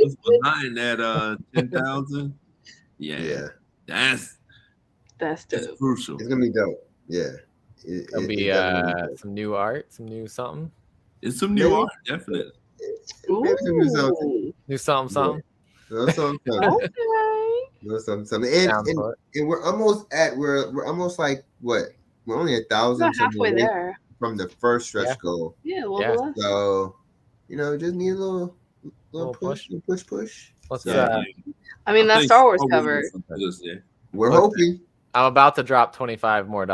that 10,000? Yeah, that's crucial. It's gonna be dope. Yeah, it'll be some new art, some new something. It's some new art, definitely. Maybe some new something. New something. No something. No something. And we're almost like what? We're only 1,000 halfway there from the first stretch goal. Yeah, a little less. So just need a little push. Let's I mean, that Star Wars cover. We're hoping. I'm about to drop $25 more.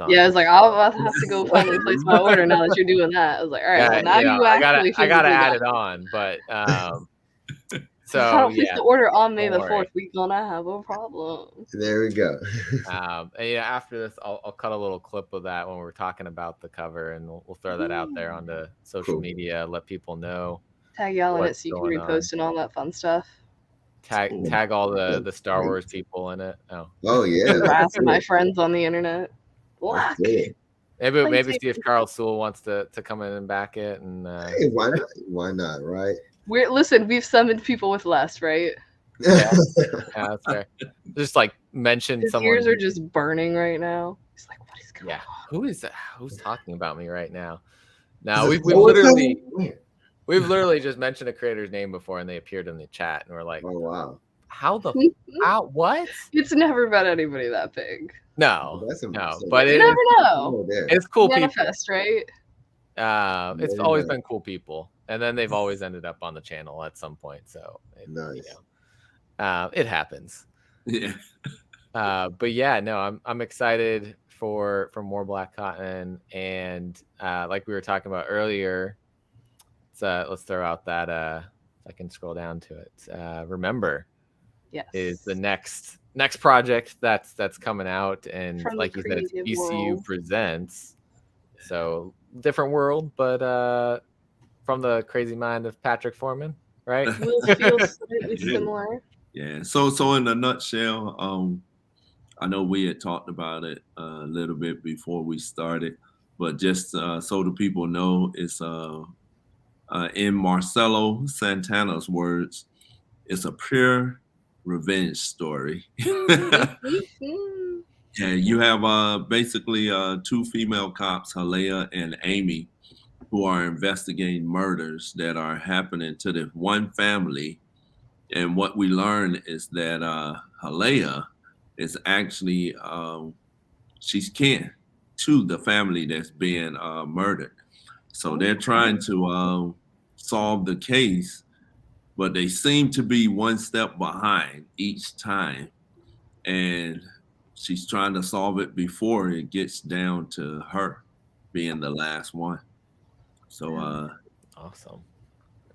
Yeah, I was like, I'll have to go finally place my order now that you're doing that. I was like, all right, well, now you actually. I gotta add it on, but so if I don't place the order on May the 4th, we're gonna have a problem. There we go. And after this, I'll cut a little clip of that when we're talking about the cover, and we'll throw that out there onto social media, let people know. Tag y'all in it so you can repost and all that fun stuff. Tag all the Star Wars people in it. Oh yeah. Harass my friends on the internet. Black. Maybe see if Carl Sewell wants to come in and back it. And hey, why not? Why not? Right. We've summoned people with less, right? Yeah, that's fair. Just like mention his someone. Ears are just burning right now. He's like, what is going on? Who's talking about me right now? Now we've literally just mentioned a creator's name before, and they appeared in the chat, and we're like, oh wow, what? It's never been anybody that big. No, but you never know. It's cool Manifest, people. Right? It's always been cool people, and then they've always ended up on the channel at some point. So it happens. Yeah. But yeah, no, I'm excited for more Black Cotton, and like we were talking about earlier. Let's throw out that if I can scroll down to it. Remember, is the next project that's coming out, and like you said, it's ECU Presents. So different world, but from the crazy mind of Patrick Foreman, right? Will feel slightly similar. Yeah. So in a nutshell, I know we had talked about it a little bit before we started, but just so the people know, it's in Marcelo Santana's words, it's a pure revenge story. Yeah, you have basically two female cops, Halea and Amy, who are investigating murders that are happening to this one family. And what we learn is that Halea is actually, she's kin to the family that's being murdered. So they're trying to solve the case, but they seem to be one step behind each time. And she's trying to solve it before it gets down to her being the last one. So awesome.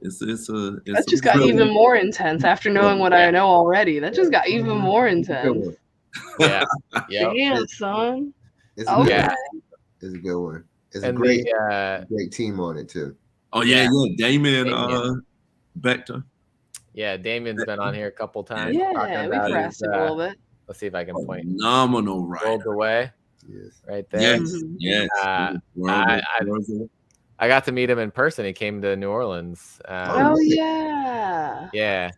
That just got even more intense after knowing what I know already. That just got even more intense. Yeah. Damn, son. It's a good one. It's a great team on it too. Oh yeah, Damien Vector. Yeah, Damien's been on here a couple times. Yeah, we've harassed him a little bit. Let's see if I can point. Phenomenal, right? Rolled away. Yes. Right there. Yes. I got to meet him in person. He came to New Orleans. Oh yeah. Yeah.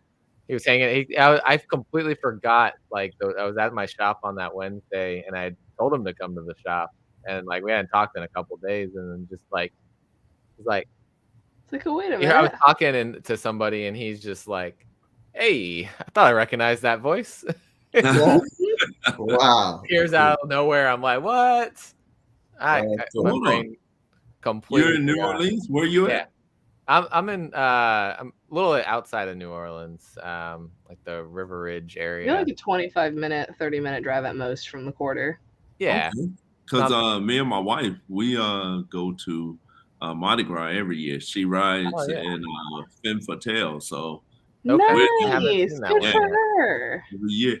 He was hanging. I completely forgot. Like I was at my shop on that Wednesday, and I told him to come to the shop, and like we hadn't talked in a couple days, and then just like he's like, it's like, oh wait a minute. I was talking to somebody, and he's just like, "Hey, I thought I recognized that voice." Wow. Appears out of nowhere. I'm like, what? My brain completely. You're in New Orleans? Where you at? Yeah. I'm in I'm a little outside of New Orleans, like the River Ridge area. You're like a 25-minute, 30-minute drive at most from the quarter. Yeah. Because me and my wife, we go to Mardi Gras every year. She rides in Femme Fatale, so nice. Good for her. Every year.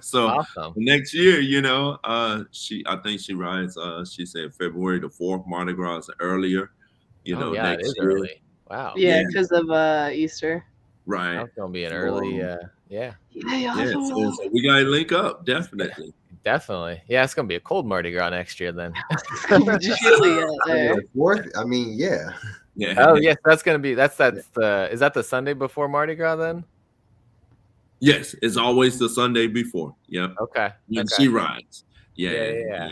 So awesome. Next year, I think she rides she said February the 4th. Mardi Gras earlier. It is early. Wow. Yeah, because of Easter. Right. That's gonna be an early. Yeah. So we gotta link up, definitely. Definitely. Yeah, it's gonna be a cold Mardi Gras next year then. Chilly out there. Fourth, I mean, yeah. Oh yes, that's gonna be that's the is that the Sunday before Mardi Gras then? Yes, it's always the Sunday before. Yep. Okay. When she rides. Yeah.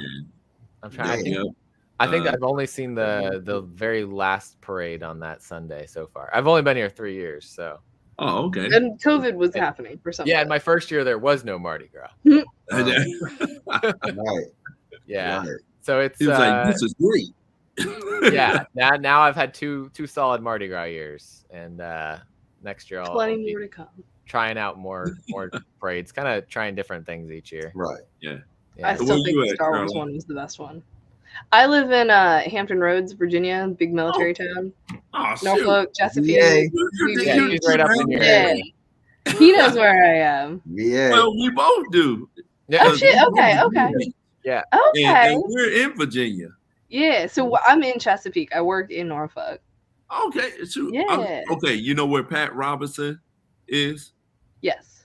I'm trying. I think I've only seen the very last parade on that Sunday so far. I've only been here 3 years, so. Oh, okay. And COVID was happening for some. Yeah, in my first year there was no Mardi Gras. Right. Yeah. Right. So it's he was like, this is great. Yeah. Now I've had two solid Mardi Gras years, and next year I'll plenty more to come. Trying out more parades, kind of trying different things each year. Right. Yeah. I still think the Star Wars one was the best one. I live in Hampton Roads, Virginia, big military town. Oh, Norfolk, Chesapeake. Yeah, he's right up in your area. He knows where I am. Yeah. Well, we both do. Yeah. Oh shit. Okay. Yeah. Okay. And we're in Virginia. Yeah. So I'm in Chesapeake. I work in Norfolk. Okay. Shoot. Yeah. Okay. You know where Pat Robinson is? Yes.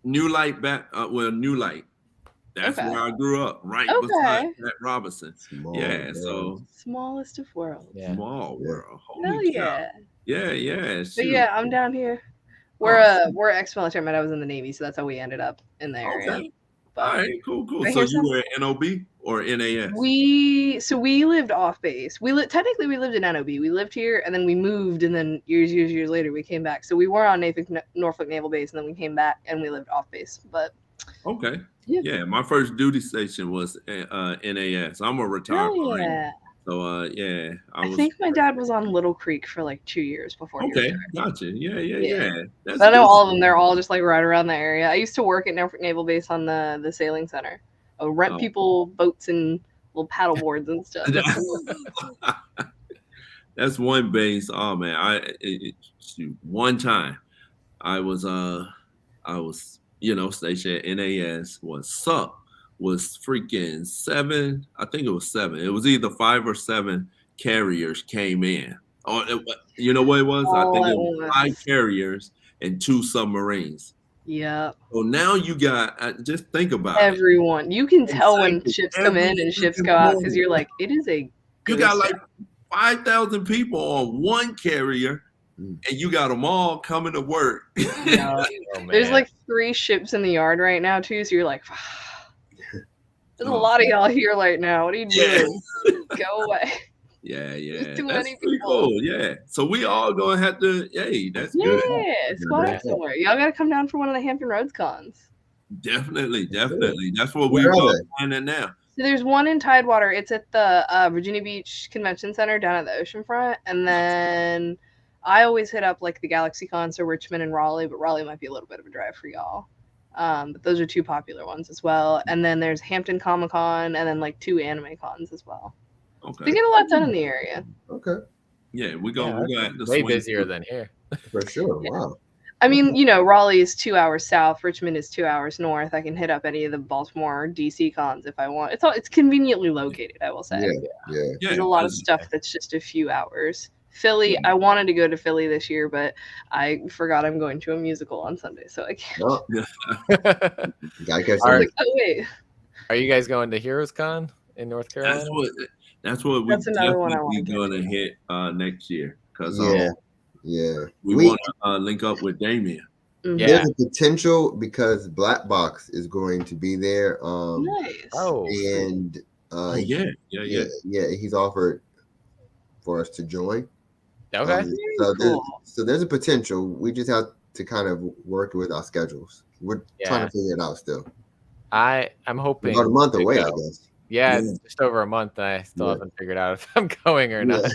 New Light. New Light. That's where I grew up, right beside Pat Robinson. So smallest of worlds. Yeah. Small world. Holy cow. Yeah. But yeah, I'm down here. We're ex-military. My dad was in the Navy, so that's how we ended up in the area. Okay. All right, cool. So you were at NOB or NAS? We lived off base. Technically we lived in NOB. We lived here and then we moved, and then years later we came back. So we were on Norfolk Naval Base, and then we came back and we lived off base. But okay. Yeah, my first duty station was NAS. I'm a retired Marine. So I think my dad was on Little Creek for like 2 years before. Okay, gotcha. Yeah. I know all of them. They're all just like right around the area. I used to work at Norfolk Naval Base on the sailing center. I would rent people boats and little paddle boards and stuff. That's one base. Oh man, one time I was stationed at NAS. Was freaking 7. I think it was 7. It was either 5 or 7 carriers came in. You know what it was? I think it was 5 carriers and 2 submarines. Yeah. So now you got, just think about everyone. You can tell when ships come in and ships go out, because you're like, it is a. You got like 5,000 people on one carrier, and you got them all coming to work. Yeah. There's like 3 ships in the yard right now too, so you're like. There's a lot of y'all here right now. What are you doing? Go away. Yeah. There's too that's many pretty people. Cool. Yeah. So we all gonna have to. Hey, that's good. Yeah, squad tour. Y'all gotta come down for one of the Hampton Roads cons. Definitely. That's what we're planning now. So there's one in Tidewater. It's at the Virginia Beach Convention Center down at the oceanfront, and then I always hit up like the Galaxy Con, so Richmond and Raleigh, but Raleigh might be a little bit of a drive for y'all. But those are 2 popular ones as well. And then there's Hampton Comic Con, and then like 2 anime cons as well. Okay. We get a lot done in the area. Okay. Yeah, we're gonna have to way busier than here. For sure. Yeah. Wow. I mean, Raleigh is 2 hours south. Richmond is 2 hours north. I can hit up any of the Baltimore, DC cons if I want. It's conveniently located, I will say. Yeah. There's a lot of stuff that's just a few hours. Philly, I wanted to go to Philly this year, but I forgot I'm going to a musical on Sunday, so I can't. Oh. Wait. Are you guys going to Heroes Con in North Carolina? That's what we're definitely going to hit next year. Because we want to link up with Damien. Mm-hmm. There's a potential because Black Box is going to be there. Nice. And he's offered for us to join. Okay. So there's a potential. We just have to kind of work with our schedules. We're trying to figure it out still. I'm hoping about a month away, I guess. Yeah, it's just over a month. I still haven't figured out if I'm going or not.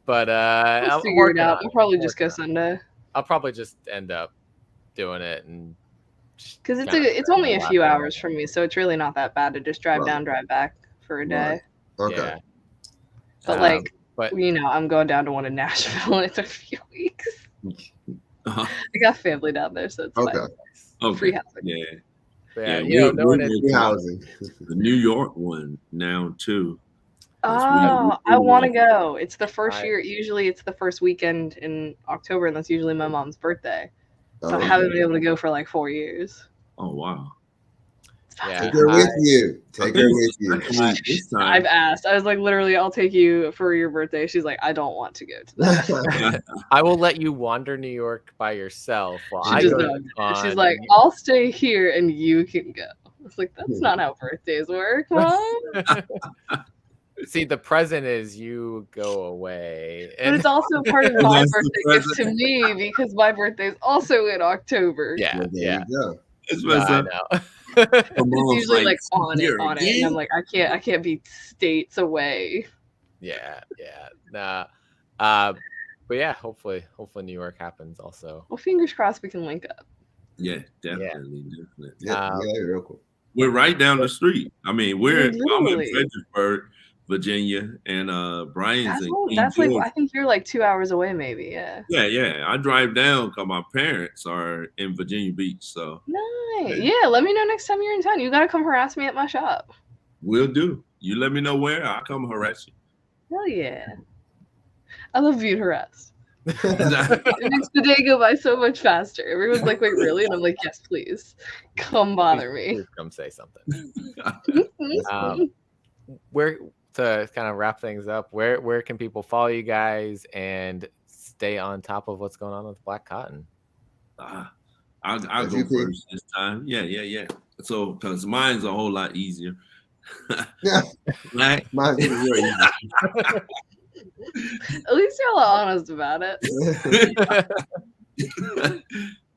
But I'll figure it out. I'll probably just go Sunday. I'll probably just end up doing it, and because it's only a few hours from me, so it's really not that bad to just drive down, drive back for a day. Okay. Yeah. But I'm going down to one in Nashville in a few weeks. I got family down there, so it's fine. Okay. Free housing. Yeah. Free housing. The New York one now too. Oh, I want to go. It's the first year. Usually it's the first weekend in October, and that's usually my mom's birthday. So I haven't been able to go for like 4 years. Oh, wow. Yeah, take her with you. Take her with you. I've asked. I was like, literally, I'll take you for your birthday. She's like, I don't want to go to that. I will let you wander New York by yourself while I go. She's like, I'll stay here and you can go. It's like, that's not how birthdays work, Mom. See, the present is you go away. But it's also part of my birthday gift to me because my birthday is also in October. Yeah, yeah. It's I know. It's usually like on it, and I'm like, I can't be states away. Yeah. But yeah, hopefully New York happens also. Well, fingers crossed we can link up. Yeah, definitely. Yeah, real cool. We're right down the street. I mean, I'm in Fredericksburg, Virginia, and Brian's in King that's George. like, I think you're like 2 hours away, maybe. Yeah. I drive down because my parents are in Virginia Beach. So nice. Yeah, let me know next time you're in town. You gotta come harass me at my shop. Will do. You let me know where, I'll come harass you. Hell yeah. I love being harassed. It makes the day go by so much faster. Everyone's like, wait, really? And I'm like, yes, please. Come bother me. Please come say something. Where to kind of wrap things up, where can people follow you guys and stay on top of what's going on with Black Cotton? I'll go first this time. Yeah. So, because mine's a whole lot easier. Mine's very easy. At least y'all are honest about it.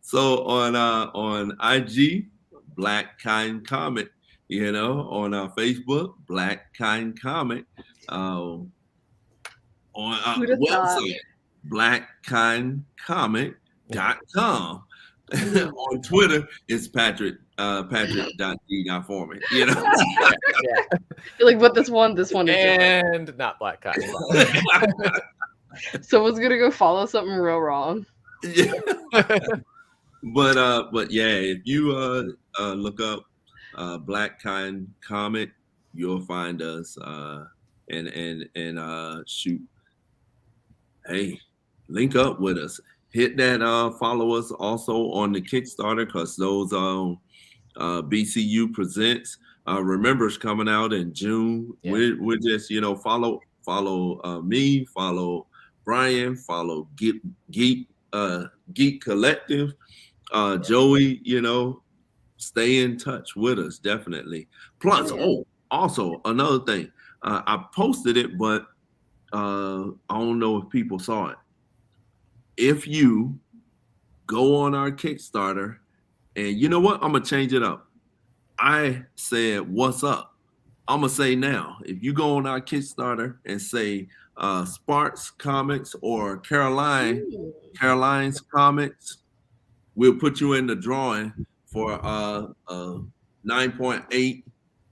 So on IG, Black Kind Comic, on Facebook, Black Kind Comic, on website, blackkindcomic.com. On Twitter, it's Patrick.d.Foreman. You're like, but this one is and different. Not Black Cotton. Someone's gonna go follow something real wrong. Yeah. But yeah, if you look up Black Kind Comic, you'll find us and shoot. Hey, link up with us. Hit that follow us also on the Kickstarter, because those BCU Presents Remember's coming out in June. Yeah. We're just follow me, follow Brian, follow Geek Collective, Joey. Stay in touch with us, definitely. Plus, also another thing, I posted it, but I don't know if people saw it. If you go on our Kickstarter, and you know what? I'm going to change it up. I said, what's up? I'm going to say now, if you go on our Kickstarter and say Sparks Comics or Caroline's Comics, we'll put you in the drawing for 9.8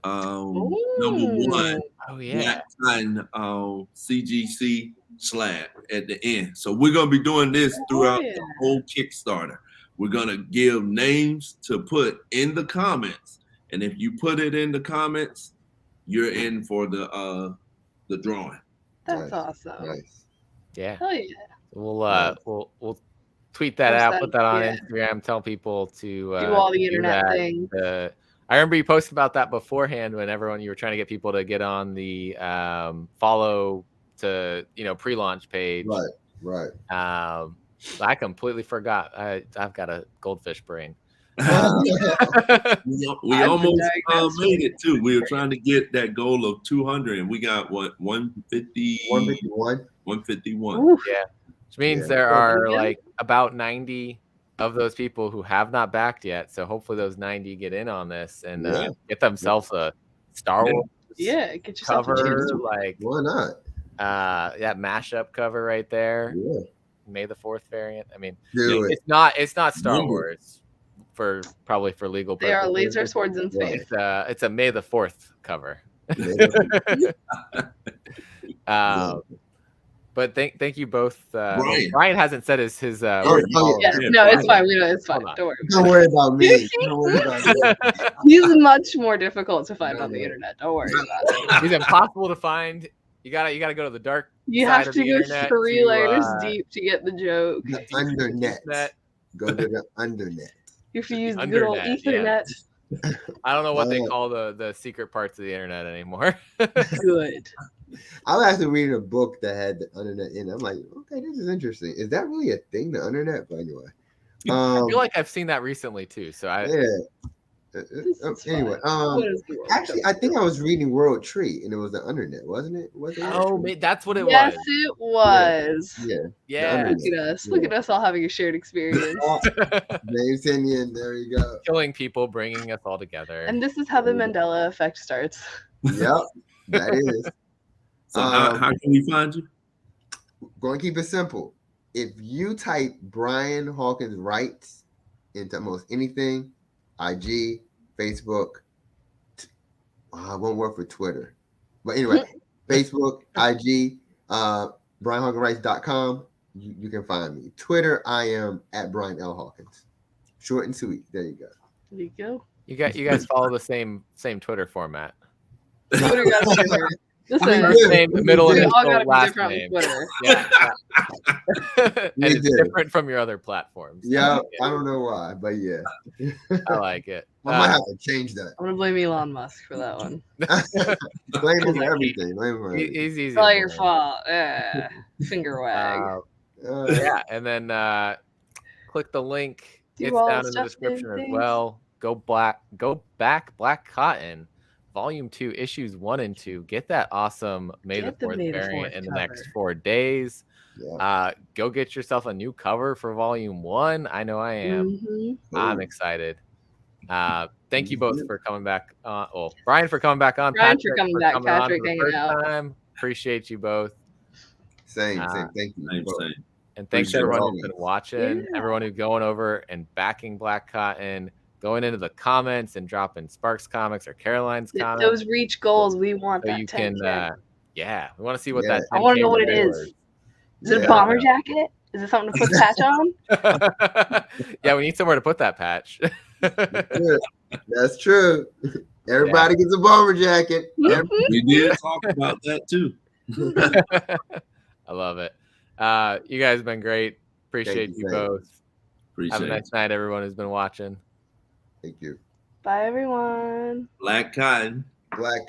number 1 Black Kind CGC slab at the end. So we're going to be doing this throughout the whole Kickstarter. We're going to give names to put in the comments, and if you put it in the comments, you're in for the drawing. That's awesome. Nice. Yeah. Oh yeah. We'll tweet that out, put that on Instagram, tell people to do all the internet things. I remember you posted about that beforehand when you were trying to get people to get on the follow to pre-launch page. Right. I completely forgot. I've got a goldfish brain. We almost made it too. We were trying to get that goal of 200, and we got 150, 151. Oof. Yeah, which means there are like about 90 of those people who have not backed yet. So hopefully those 90 get in on this and get themselves a Star Wars. Yeah, get yourself cover. Like, why not? That mashup cover right there. Yeah. May the 4th variant. I mean, it's not Star Wars probably for legal purposes. They are laser swords in space. It's a May the 4th cover. But thank you both. Brian hasn't said his. No, it's fine. It's fine. Don't worry about me. He's much more difficult to find on the internet. Don't worry about it. He's impossible to find You gotta go to the dark. You side have of to the go internet 3 layers to, deep to get the joke. The undernet. Go to the undernet. You have to use the good old Ethernet. Yeah. I don't know what they call the secret parts of the internet anymore. Good. I was actually reading a book that had the undernet in it. I'm like, okay, this is interesting. Is that really a thing, the undernet? But anyway. I feel like I've seen that recently too. So anyway, actually, I think I was reading World Tree, and it was the undernet, wasn't it? That's what it was. Yes, it was. Yeah. Look at us. Look at us all having a shared experience. James Indian, there you go. Killing people, bringing us all together. And this is how the Mandela effect starts. Yep, that is. So how can we find you? Going to keep it simple. If you type Brian Hawkins Writes into almost anything, IG, Facebook, I won't work for Twitter. But anyway, Facebook, IG, BrianHawkinsWrites.com, you can find me. Twitter, I am at Brian L. Hawkins. Short and sweet. There you go. There you go. You guys follow the same Twitter format. Twitter got Twitter. First name, middle initial, last name. Yeah. And it's different from your other platforms. Yeah, I don't know why, but yeah. I like it. I might have to change that. I'm going to blame Elon Musk for that one. Blame him for everything. He's easy. It's all your fault. Finger wag. Yeah, and then click the link. It's down in the description as well. Go back Black Cotton. Volume 2, issues 1 and 2. Get that awesome May the 4th variant in the next 4 days. Yeah. Go get yourself a new cover for Volume 1. I know I am. Mm-hmm. I'm excited. Thank you both for coming back. Brian for coming back on. Brian for coming back. Patrick hanging out. Time. Appreciate you both. Same. Thank you. Same. And thanks to everyone who's been watching, everyone who's going over and backing Black Cotton. Going into the comments and dropping Sparks comics or Caroline's comics. Those reach goals. We want that. You can, we want to see what that. I want to know what it is. Is it a bomber jacket? Is it something to put the patch on? Yeah, we need somewhere to put that patch. That's true. Everybody gets a bomber jacket. We did talk about that too. I love it. You guys have been great. Appreciate you both. Have a nice night, everyone who's been watching. Thank you. Bye, everyone. Black Cotton. Black Cotton.